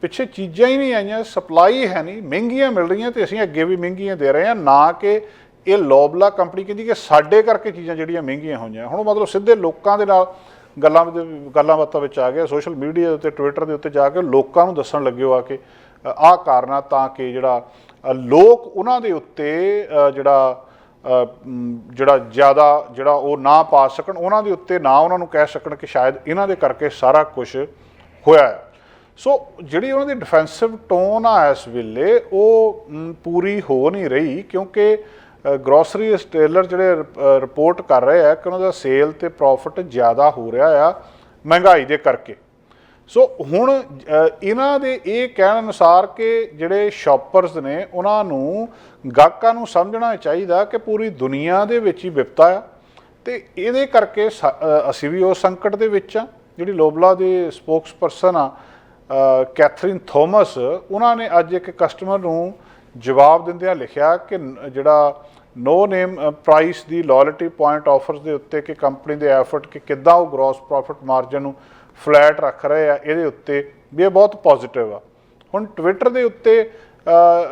ਪਿੱਛੇ ਚੀਜ਼ਾਂ ਹੀ ਨਹੀਂ ਆਈਆਂ, ਸਪਲਾਈ ਹੈ ਨਹੀਂ, ਮਹਿੰਗੀਆਂ ਮਿਲ ਰਹੀਆਂ ਤੇ ਅਸੀਂ ਅੱਗੇ ਵੀ ਮਹਿੰਗੀਆਂ ਦੇ ਰਹੇ ਹਾਂ। ਨਾ ਕਿ ਇਹ ਲੋਬਲਾ ਕੰਪਨੀ ਕਹਿੰਦੀ ਕਿ ਸਾਡੇ ਕਰਕੇ ਚੀਜ਼ਾਂ ਜਿਹੜੀਆਂ ਮਹਿੰਗੀਆਂ ਹੋਈਆਂ। ਹੁਣ ਮਤਲਬ ਸਿੱਧੇ ਲੋਕਾਂ ਦੇ ਨਾਲ ਗੱਲਾਂ ਬਾਤਾਂ ਵਿੱਚ ਆ ਗਿਆ। ਸੋਸ਼ਲ ਮੀਡੀਆ ਦੇ ਉੱਤੇ, ਟਵਿੱਟਰ ਦੇ ਉੱਤੇ ਜਾ ਕੇ ਲੋਕਾਂ ਨੂੰ ਦੱਸਣ ਲੱਗੇ ਹੋ ਆ ਕਿ ਆਹ ਕਾਰਨ ਆ ਤਾਂ ਕਿ ਜਿਹੜਾ ਲੋਕ ਉਹਨਾਂ ਦੇ ਉੱਤੇ ਜਿਹੜਾ ਜ਼ਿਆਦਾ ਜਿਹੜਾ ਉਹ ਨਾ ਪਾ ਸਕਣ, ਉਹਨਾਂ ਦੇ ਉੱਤੇ ਨਾ ਉਹਨਾਂ ਨੂੰ ਕਹਿ ਸਕਣ ਕਿ ਸ਼ਾਇਦ ਇਹਨਾਂ ਦੇ ਕਰਕੇ ਸਾਰਾ ਕੁਝ ਹੋਇਆ ਹੈ। ਸੋ ਜਿਹੜੀ ਉਹਨਾਂ ਦੀ ਡਿਫੈਂਸਿਵ ਟੋਨ ਆ ਇਸ ਵੇਲੇ ਉਹ ਪੂਰੀ ਹੋ ਨਹੀਂ ਰਹੀ, ਕਿਉਂਕਿ ਗਰੋਸਰੀ ਰਿਟੇਲਰ ਜਿਹੜੇ ਰਿਪੋਰਟ ਕਰ ਰਹੇ ਆ ਕਿ ਉਹਨਾਂ ਦਾ ਸੇਲ ਤੇ ਪ੍ਰੋਫਿਟ ਜ਼ਿਆਦਾ ਹੋ ਰਿਹਾ ਆ ਮਹਿੰਗਾਈ ਦੇ ਕਰਕੇ। ਸੋ ਹੁਣ ਇਹਨਾਂ ਦੇ ਇਹ ਕਹਿਣ ਅਨੁਸਾਰ ਕਿ ਜਿਹੜੇ ਸ਼ਾਪਰਸ ਨੇ ਉਹਨਾਂ ਨੂੰ, ਗਾਹਕਾਂ ਨੂੰ ਸਮਝਣਾ ਚਾਹੀਦਾ ਕਿ ਪੂਰੀ ਦੁਨੀਆ ਦੇ ਵਿੱਚ ਹੀ ਵਿਪਤਾ ਆ ਅਤੇ ਇਹਦੇ ਕਰਕੇ ਅਸੀਂ ਵੀ ਉਸ ਸੰਕਟ ਦੇ ਵਿੱਚ ਆ। ਜਿਹੜੀ ਲੋਬਲਾ ਦੇ ਸਪੋਕਸਪਰਸਨ ਆ ਕੈਥਰੀਨ ਥੋਮਸ, ਉਹਨਾਂ ਨੇ ਅੱਜ ਇੱਕ ਕਸਟਮਰ ਨੂੰ ਜਵਾਬ ਦਿੰਦਿਆਂ ਲਿਖਿਆ ਕਿ ਜਿਹੜਾ ਨੋ ਨੇਮ ਪ੍ਰਾਈਸ ਦੀ ਲਾਇਲਟੀ ਪੁਆਇੰਟ ਆਫਰਸ ਦੇ ਉੱਤੇ ਕਿ ਕੰਪਨੀ ਦੇ ਐਫਰਟ ਕਿ ਕਿੱਦਾਂ ਉਹ ਗ੍ਰੋਸ ਪ੍ਰੋਫਿਟ ਮਾਰਜਨ ਨੂੰ ਫਲੈਟ ਰੱਖ ਰਹੇ ਆ, ਇਹਦੇ ਉੱਤੇ ਵੀ ਇਹ ਬਹੁਤ ਪੋਜ਼ੀਟਿਵ ਆ। ਹੁਣ ਟਵਿੱਟਰ ਦੇ ਉੱਤੇ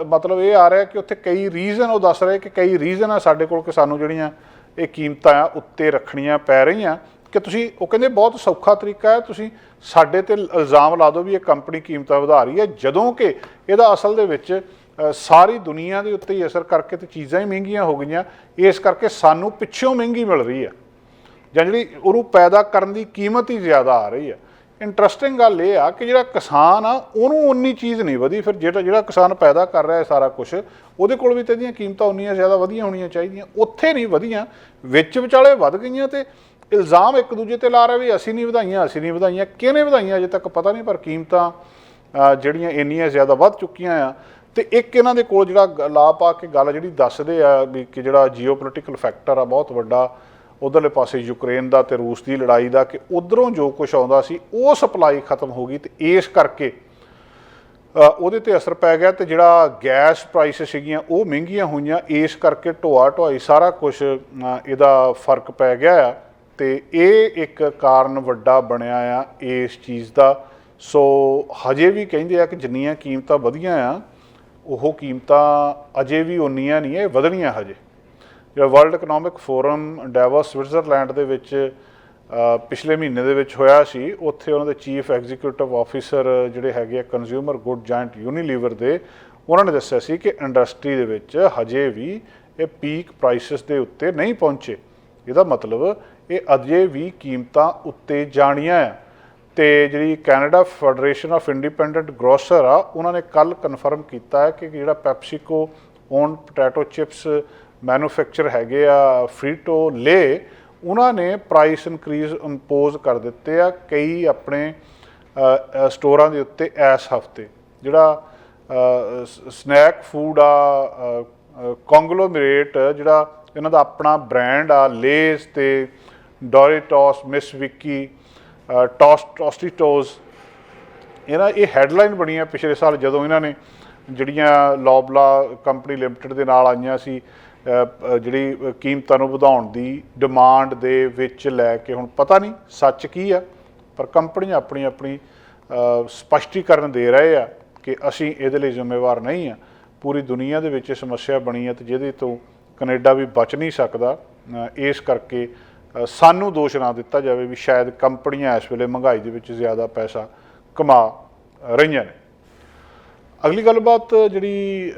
ਮਤਲਬ ਇਹ ਆ ਰਿਹਾ ਕਿ ਉੱਥੇ ਕਈ ਰੀਜ਼ਨ ਉਹ ਦੱਸ ਰਹੇ ਕਿ ਕਈ ਰੀਜ਼ਨ ਆ ਸਾਡੇ ਕੋਲ ਕਿ ਸਾਨੂੰ ਜਿਹੜੀਆਂ ਇਹ ਕੀਮਤਾਂ ਆ ਉੱਤੇ ਰੱਖਣੀਆਂ ਪੈ ਰਹੀਆਂ, ਕਿ ਤੁਸੀਂ, ਉਹ ਕਹਿੰਦੇ ਬਹੁਤ ਸੌਖਾ ਤਰੀਕਾ ਹੈ, ਤੁਸੀਂ ਸਾਡੇ 'ਤੇ ਇਲਜ਼ਾਮ ਲਾ ਦਿਓ ਵੀ ਇਹ ਕੰਪਨੀ ਕੀਮਤਾਂ ਵਧਾ ਰਹੀ ਹੈ, ਜਦੋਂ ਕਿ ਇਹਦਾ ਅਸਲ ਦੇ ਵਿੱਚ ਸਾਰੀ ਦੁਨੀਆ ਦੇ ਉੱਤੇ ਹੀ ਅਸਰ ਕਰਕੇ ਤੇ ਚੀਜ਼ਾਂ ਹੀ ਮਹਿੰਗੀਆਂ ਹੋ ਗਈਆਂ, ਇਸ ਕਰਕੇ ਸਾਨੂੰ ਪਿੱਛੋਂ ਮਹਿੰਗੀ ਮਿਲ ਰਹੀ ਆ, ਜਾਂ ਜਿਹੜੀ ਉਹਨੂੰ ਪੈਦਾ ਕਰਨ ਦੀ ਕੀਮਤ ਹੀ ਜ਼ਿਆਦਾ ਆ ਰਹੀ ਆ। ਇੰਟਰਸਟਿੰਗ ਗੱਲ ਇਹ ਆ ਕਿ ਜਿਹੜਾ ਕਿਸਾਨ ਆ ਉਹਨੂੰ ਉਨੀ ਚੀਜ਼ ਨਹੀਂ ਵਧੀ, ਫਿਰ ਜਿਹੜਾ ਕਿਸਾਨ ਪੈਦਾ ਕਰ ਰਿਹਾ ਸਾਰਾ ਕੁਛ, ਉਹਦੇ ਕੋਲ ਵੀ ਤਾਂ ਇਹਦੀਆਂ ਕੀਮਤਾਂ ਉਨੀਆਂ ਜ਼ਿਆਦਾ ਵਧੀਆਂ ਹੋਣੀਆਂ ਚਾਹੀਦੀਆਂ, ਉੱਥੇ ਨਹੀਂ ਵਧੀਆਂ, ਵਿੱਚ ਵਿਚਾਲੇ ਵੱਧ ਗਈਆਂ। ਤੇ ਇਲਜ਼ਾਮ ਇੱਕ ਦੂਜੇ 'ਤੇ ਲਾ ਰਿਹਾ ਵੀ ਅਸੀਂ ਨਹੀਂ ਵਧਾਈਆਂ, ਕਿਹਨੇ ਵਧਾਈਆਂ ਅਜੇ ਤੱਕ ਪਤਾ ਨਹੀਂ, ਪਰ ਕੀਮਤਾਂ ਜਿਹੜੀਆਂ ਇੰਨੀਆਂ ਜ਼ਿਆਦਾ ਵੱਧ ਚੁੱਕੀਆਂ ਆ। ਤੇ ਇੱਕ ਇਹਨਾਂ ਦੇ ਕੋਲ ਜਿਹੜਾ ਲਾ ਪਾ ਕੇ ਗੱਲ ਜਿਹੜੀ ਦੱਸਦੇ ਆ ਵੀ ਕਿ ਜਿਹੜਾ ਜੀਓਪੋਲੀਟੀਕਲ ਫੈਕਟਰ ਆ ਬਹੁਤ ਵੱਡਾ ਉਧਰਲੇ ਪਾਸੇ ਯੂਕਰੇਨ ਦਾ ਤੇ ਰੂਸ ਦੀ ਲੜਾਈ ਦਾ, ਕਿ ਉਧਰੋਂ ਜੋ ਕੁਛ ਆਉਂਦਾ ਸੀ ਉਹ ਸਪਲਾਈ ਖਤਮ ਹੋ ਗਈ, ਤੇ ਇਸ ਕਰਕੇ ਉਹਦੇ 'ਤੇ ਅਸਰ ਪੈ ਗਿਆ, ਤੇ ਜਿਹੜਾ ਗੈਸ ਪ੍ਰਾਈਸ ਸੀਗੀਆਂ ਉਹ ਮਹਿੰਗੀਆਂ ਹੋਈਆਂ, ਇਸ ਕਰਕੇ ਢੋਆ ਢੁਆਈ ਸਾਰਾ ਕੁਛ ਇਹਦਾ ਫਰਕ ਪੈ ਗਿਆ ਆ, ਤੇ ਇਹ ਇੱਕ ਕਾਰਨ ਵੱਡਾ ਬਣਿਆ ਆ ਇਸ ਚੀਜ਼ ਦਾ। ਸੋ ਹਜੇ ਵੀ ਕਹਿੰਦੇ ਆ ਕਿ ਜਿੰਨੀਆਂ ਕੀਮਤਾਂ ਵਧੀਆਂ ਆ ਉਹ ਕੀਮਤਾਂ ਅਜੇ ਵੀ ਉਨੀਆਂ ਨਹੀਂ, ਇਹ ਵਧਣੀਆਂ ਹਜੇ। ਜਿਹੜਾ ਵਰਲਡ ਇਕਨੋਮਿਕ ਫੋਰਮ ਡੈਵੋਸ ਸਵਿਟਜ਼ਰਲੈਂਡ ਦੇ ਵਿੱਚ ਪਿਛਲੇ ਮਹੀਨੇ ਦੇ ਵਿੱਚ ਹੋਇਆ ਸੀ, ਉੱਥੇ ਉਹਨਾਂ ਦੇ ਚੀਫ ਐਗਜ਼ੀਕਿਊਟਿਵ ਆਫਿਸਰ ਜਿਹੜੇ ਹੈਗੇ ਆ ਕੰਜ਼ਿਊਮਰ ਗੁੱਡ ਜਾਇੰਟ ਯੂਨੀਲੀਵਰ ਦੇ, ਉਹਨਾਂ ਨੇ ਦੱਸਿਆ ਸੀ ਕਿ ਇੰਡਸਟਰੀ ਦੇ ਵਿੱਚ ਹਜੇ ਵੀ ਇਹ ਪੀਕ ਪ੍ਰਾਈਸਿਸ ਦੇ ਉੱਤੇ ਨਹੀਂ ਪਹੁੰਚੇ। ਇਹਦਾ ਮਤਲਬ ਇਹ ਅਜੇ ਵੀ ਕੀਮਤਾਂ ਉੱਤੇ ਜਾਣੀਆਂ ਆ। ਤੇ ਜਿਹੜੀ ਕੈਨੇਡਾ ਫੈਡਰੇਸ਼ਨ ਆਫ ਇੰਡੀਪੈਂਡੈਂਟ ਗਰੋਸਰ ਆ, ਉਹਨਾਂ ਨੇ ਕੱਲ੍ਹ ਕਨਫਰਮ ਕੀਤਾ ਹੈ ਕਿ ਜਿਹੜਾ PepsiCo on potato chips manufacture ਹੈਗੇ ਆ ਫਰੀਟੋ ਲੇ, ਉਹਨਾਂ ਨੇ ਪ੍ਰਾਈਸ ਇਨਕਰੀਜ਼ ਇੰਪੋਜ਼ ਕਰ ਦਿੱਤੇ ਆ ਕਈ ਆਪਣੇ ਸਟੋਰਾਂ ਦੇ ਉੱਤੇ ਇਸ ਹਫ਼ਤੇ। ਜਿਹੜਾ ਸਨੈਕ ਫੂਡ ਆ ਕੰਗਲੋਮਰੇਟ, ਜਿਹੜਾ ਇਹਨਾਂ ਦਾ ਆਪਣਾ ਬ੍ਰਾਂਡ ਆ ਲੇਜ਼ ਤੇ ਡੋਰੀਟੋਸ, ਮਿਸ ਵਿੱਕੀ, ਟੋਸਟੀਟੋਸ, ਇਹ ਹੈਡਲਾਈਨ ਬਣੀਆਂ ਪਿਛਲੇ ਸਾਲ ਜਦੋਂ ਇਹਨਾਂ ਨੇ ਜਿਹੜੀਆਂ ਲੋਬਲਾ ਕੰਪਨੀ ਲਿਮਟਿਡ ਦੇ ਨਾਲ ਆਈਆਂ ਸੀ, ਜਿਹੜੀ ਕੀਮਤਾਂ ਨੂੰ ਵਧਾਉਣ ਦੀ ਡਿਮਾਂਡ ਦੇ ਵਿੱਚ ਲੈ ਕੇ। ਹੁਣ ਪਤਾ ਨਹੀਂ ਸੱਚ ਕੀ ਆ, ਪਰ ਕੰਪਨੀਆਂ ਆਪਣੀ ਸਪਸ਼ਟੀਕਰਨ ਦੇ ਰਹੇ ਆ ਕਿ ਅਸੀਂ ਇਹਦੇ ਲਈ ਜ਼ਿੰਮੇਵਾਰ ਨਹੀਂ ਆ। ਪੂਰੀ ਦੁਨੀਆ ਦੇ ਵਿੱਚ ਇਹ ਸਮੱਸਿਆ ਬਣੀ ਹੈ ਤੇ ਜਿਹਦੇ ਤੋਂ ਕੈਨੇਡਾ ਵੀ ਬਚ ਨਹੀਂ ਸਕਦਾ। ਇਸ ਕਰਕੇ ਸਾਨੂੰ ਦੋਸ਼ ਨਾ ਦਿੱਤਾ ਜਾਵੇ ਵੀ ਸ਼ਾਇਦ ਕੰਪਨੀਆਂ ਇਸ ਵੇਲੇ ਮਹਿੰਗਾਈ ਦੇ ਵਿੱਚ ਜ਼ਿਆਦਾ ਪੈਸਾ ਕਮਾ ਰਹੀਆਂ ਨੇ। ਅਗਲੀ ਗੱਲਬਾਤ ਜਿਹੜੀ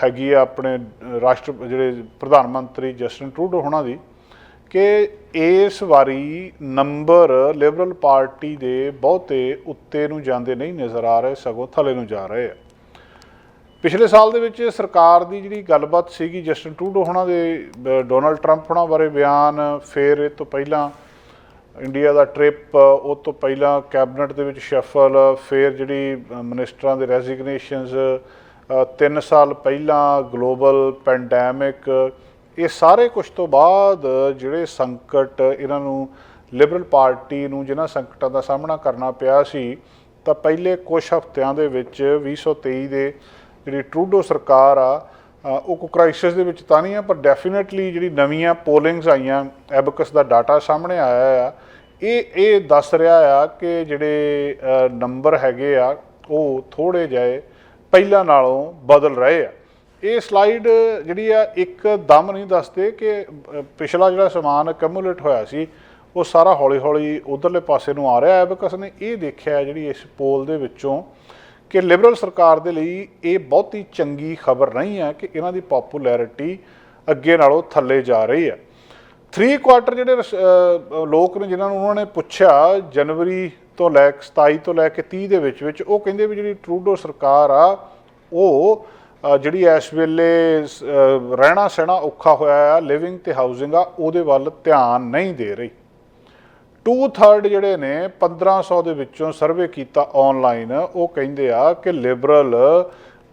ਹੈਗੀ ਆ ਆਪਣੇ ਜਿਹੜੇ ਪ੍ਰਧਾਨ ਮੰਤਰੀ ਜਸਟਿਨ ਟਰੂਡੋ ਹੋਣਾ ਦੀ, ਕਿ ਇਸ ਵਾਰੀ ਨੰਬਰ ਲਿਬਰਲ ਪਾਰਟੀ ਦੇ ਬਹੁਤੇ ਉੱਤੇ ਨੂੰ ਜਾਂਦੇ ਨਹੀਂ ਨਜ਼ਰ ਆ ਰਹੇ, ਸਗੋਂ ਥੱਲੇ ਨੂੰ ਜਾ ਰਹੇ ਆ। ਪਿਛਲੇ ਸਾਲ ਦੇ ਵਿੱਚ ਸਰਕਾਰ ਦੀ ਜਿਹੜੀ ਗੱਲਬਾਤ ਸੀਗੀ ਜਸਟਿਨ ਟਰੂਡੋ ਹੋਣਾ ਦੇ ਡੋਨਲਡ ਟਰੰਪ ਹੋਣਾ ਬਾਰੇ ਬਿਆਨ, ਫਿਰ ਇਹ ਤੋਂ ਪਹਿਲਾਂ ਇੰਡੀਆ ਦਾ ਟ੍ਰਿਪ, ਉਹ ਤੋਂ ਪਹਿਲਾਂ ਕੈਬਨਿਟ ਦੇ ਵਿੱਚ ਸ਼ਫਲ, ਫਿਰ ਜਿਹੜੀ ਮਿਨਿਸਟਰਾਂ ਦੇ ਰੈਜ਼ੀਗਨੇਸ਼ਨਸ, 3 ਸਾਲ ਪਹਿਲਾਂ ਗਲੋਬਲ ਪੈਂਡੈਮਿਕ, ਇਹ ਸਾਰੇ ਕੁਛ ਤੋਂ ਬਾਅਦ ਜਿਹੜੇ ਸੰਕਟ ਇਹਨਾਂ ਨੂੰ ਲਿਬਰਲ ਪਾਰਟੀ ਨੂੰ ਜਿਹਨਾਂ ਸੰਕਟਾਂ ਦਾ ਸਾਹਮਣਾ ਕਰਨਾ ਪਿਆ ਸੀ, ਤਾਂ ਪਹਿਲੇ ਕੁਛ ਹਫ਼ਤਿਆਂ ਦੇ ਵਿੱਚ 2023 ਦੇ ਜਿਹੜੀ ਟਰੂਡੋ ਸਰਕਾਰ ਆ ਉਹ ਕੋਈ ਕ੍ਰਾਈਸਿਸ ਦੇ ਵਿੱਚ ਤਾਂ ਨਹੀਂ ਆ, ਪਰ ਡੈਫੀਨੇਟਲੀ ਜਿਹੜੀ ਨਵੀਆਂ ਪੋਲਿੰਗਸ ਆਈਆਂ, ਐਬਕਸ ਦਾ ਡਾਟਾ ਸਾਹਮਣੇ ਆਇਆ ਆ, ਇਹ ਦੱਸ ਰਿਹਾ ਆ ਕਿ ਜਿਹੜੇ ਨੰਬਰ ਹੈਗੇ ਆ ਉਹ ਥੋੜ੍ਹੇ ਜਿਹੇ ਪਹਿਲਾਂ ਨਾਲੋਂ ਬਦਲ ਰਹੇ ਆ। ਇਹ ਸਲਾਈਡ ਜਿਹੜੀ ਆ ਇੱਕ ਦਮ ਨਹੀਂ ਦੱਸਦੇ ਕਿ ਪਿਛਲਾ ਜਿਹੜਾ ਸਮਾਨ ਕਮੂਲੇਟ ਹੋਇਆ ਸੀ ਉਹ ਸਾਰਾ ਹੌਲੀ ਹੌਲੀ ਉੱਧਰਲੇ ਪਾਸੇ ਨੂੰ ਆ ਰਿਹਾ। ਐਬਕਸ ਨੇ ਇਹ ਦੇਖਿਆ ਜਿਹੜੀ ਇਸ ਪੋਲ ਦੇ ਵਿੱਚੋਂ ਕਿ ਲਿਬਰਲ ਸਰਕਾਰ ਦੇ ਲਈ ਇਹ ਬਹੁਤੀ ਚੰਗੀ ਖਬਰ ਨਹੀਂ ਹੈ ਕਿ ਇਹਨਾਂ ਦੀ ਪੋਪੂਲੈਰਿਟੀ ਅੱਗੇ ਨਾਲੋਂ ਥੱਲੇ ਜਾ ਰਹੀ ਹੈ। 3 ਕੁਆਟਰ ਜਿਹੜੇ ਲੋਕ ਨੇ ਜਿਨ੍ਹਾਂ ਨੂੰ ਉਹਨਾਂ ਨੇ ਪੁੱਛਿਆ ਜਨਵਰੀ ਤੋਂ ਲੈ ਕੇ 27 ਤੋਂ ਲੈ ਕੇ 30 ਦੇ ਵਿੱਚ ਉਹ ਕਹਿੰਦੇ ਵੀ ਜਿਹੜੀ ਟਰੂਡੋ ਸਰਕਾਰ ਆ ਉਹ ਜਿਹੜੀ ਇਸ ਵੇਲੇ ਰਹਿਣਾ ਸਹਿਣਾ ਔਖਾ ਹੋਇਆ ਆ, ਲਿਵਿੰਗ ਤੇ ਹਾਊਸਿੰਗ ਆ, ਉਹਦੇ ਵੱਲ ਧਿਆਨ ਨਹੀਂ ਦੇ ਰਹੀ। 2/3 ਜਿਹੜੇ ਨੇ 1500 ਦੇ ਵਿੱਚੋਂ ਸਰਵੇ ਕੀਤਾ ਆਨਲਾਈਨ, ਉਹ ਕਹਿੰਦੇ ਆ ਕਿ ਲਿਬਰਲ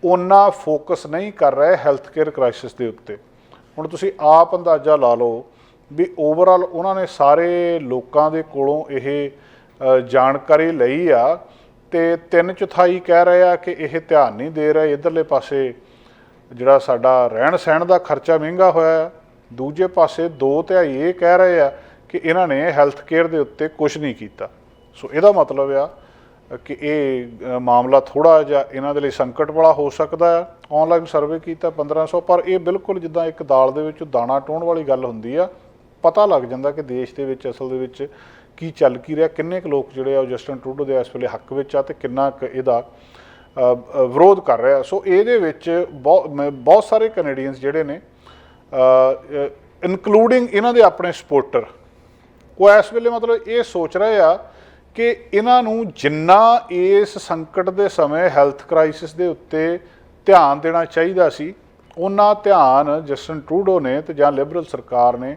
ਓਨਾ ਫੋਕਸ ਨਹੀਂ ਕਰ ਰਹੇ ਹੈਲਥ ਕੇਅਰ ਕ੍ਰਾਈਸਿਸ ਦੇ ਉੱਤੇ। ਹੁਣ ਤੁਸੀਂ ਆਪ ਅੰਦਾਜ਼ਾ ਲਾ ਲਓ ਵੀ ਓਵਰਆਲ ਉਹਨਾਂ ਨੇ ਸਾਰੇ ਲੋਕਾਂ ਦੇ ਕੋਲੋਂ ਇਹ ਜਾਣਕਾਰੀ ਲਈ ਆ ਤੇ 3/4 ਕਹਿ ਰਹੇ ਆ ਕਿ ਇਹ ਧਿਆਨ ਨਹੀਂ ਦੇ ਰਹੇ। ਇੱਧਰਲੇ ਪਾਸੇ ਜਿਹੜਾ ਸਾਡਾ ਰਹਿਣ ਸਹਿਣ ਦਾ ਖਰਚਾ ਮਹਿੰਗਾ ਹੋਇਆ, ਦੂਜੇ ਪਾਸੇ 2/3 ਇਹ ਕਹਿ ਰਹੇ ਆ ਕਿ ਇਹਨਾਂ ਨੇ ਹੈਲਥ ਕੇਅਰ ਦੇ ਉੱਤੇ ਕੁਝ ਨਹੀਂ ਕੀਤਾ। ਸੋ ਇਹਦਾ ਮਤਲਬ ਆ ਕਿ ਇਹ ਮਾਮਲਾ ਥੋੜ੍ਹਾ ਜਿਹਾ ਇਹਨਾਂ ਦੇ ਲਈ ਸੰਕਟ ਵਾਲਾ ਹੋ ਸਕਦਾ ਆ। ਆਨਲਾਈਨ ਸਰਵੇ ਕੀਤਾ 1500, ਪਰ ਇਹ ਬਿਲਕੁਲ ਜਿੱਦਾਂ ਇੱਕ ਦਾਲ ਦੇ ਵਿੱਚ ਦਾਣਾ ਟੋਹਣ ਵਾਲੀ ਗੱਲ ਹੁੰਦੀ ਆ। ਪਤਾ ਲੱਗ ਜਾਂਦਾ ਕਿ ਦੇਸ਼ ਦੇ ਵਿੱਚ ਅਸਲ ਦੇ ਵਿੱਚ ਕੀ ਚੱਲ ਕੀ ਰਿਹਾ, ਕਿੰਨੇ ਕੁ ਲੋਕ ਜਿਹੜੇ ਆ ਉਹ ਜਸਟਿਨ ਟਰੂਡੋ ਦੇ ਇਸ ਵੇਲੇ ਹੱਕ ਵਿੱਚ ਆ ਤੇ ਕਿੰਨਾ ਕੁ ਇਹਦਾ ਵਿਰੋਧ ਕਰ ਰਿਹਾ। ਸੋ ਇਹਦੇ ਵਿੱਚ ਬਹੁਤ ਸਾਰੇ ਕੈਨੇਡੀਅਨਸ ਜਿਹੜੇ ਨੇ ਇਨਕਲੂਡਿੰਗ ਇਹਨਾਂ ਦੇ ਆਪਣੇ ਸਪੋਰਟਰ, ਉਹ ਇਸ ਵੇਲੇ ਮਤਲਬ ਇਹ ਸੋਚ ਰਹੇ ਆ ਕਿ ਇਹਨਾਂ ਨੂੰ ਜਿੰਨਾ ਇਸ ਸੰਕਟ ਦੇ ਸਮੇਂ ਹੈਲਥ ਕ੍ਰਾਈਸਿਸ ਦੇ ਉੱਤੇ ਧਿਆਨ ਦੇਣਾ ਚਾਹੀਦਾ ਸੀ, ਉਹਨਾਂ ਧਿਆਨ ਜਸਟਿਨ ਟਰੂਡੋ ਨੇ ਤੇ ਜਾਂ ਲਿਬਰਲ ਸਰਕਾਰ ਨੇ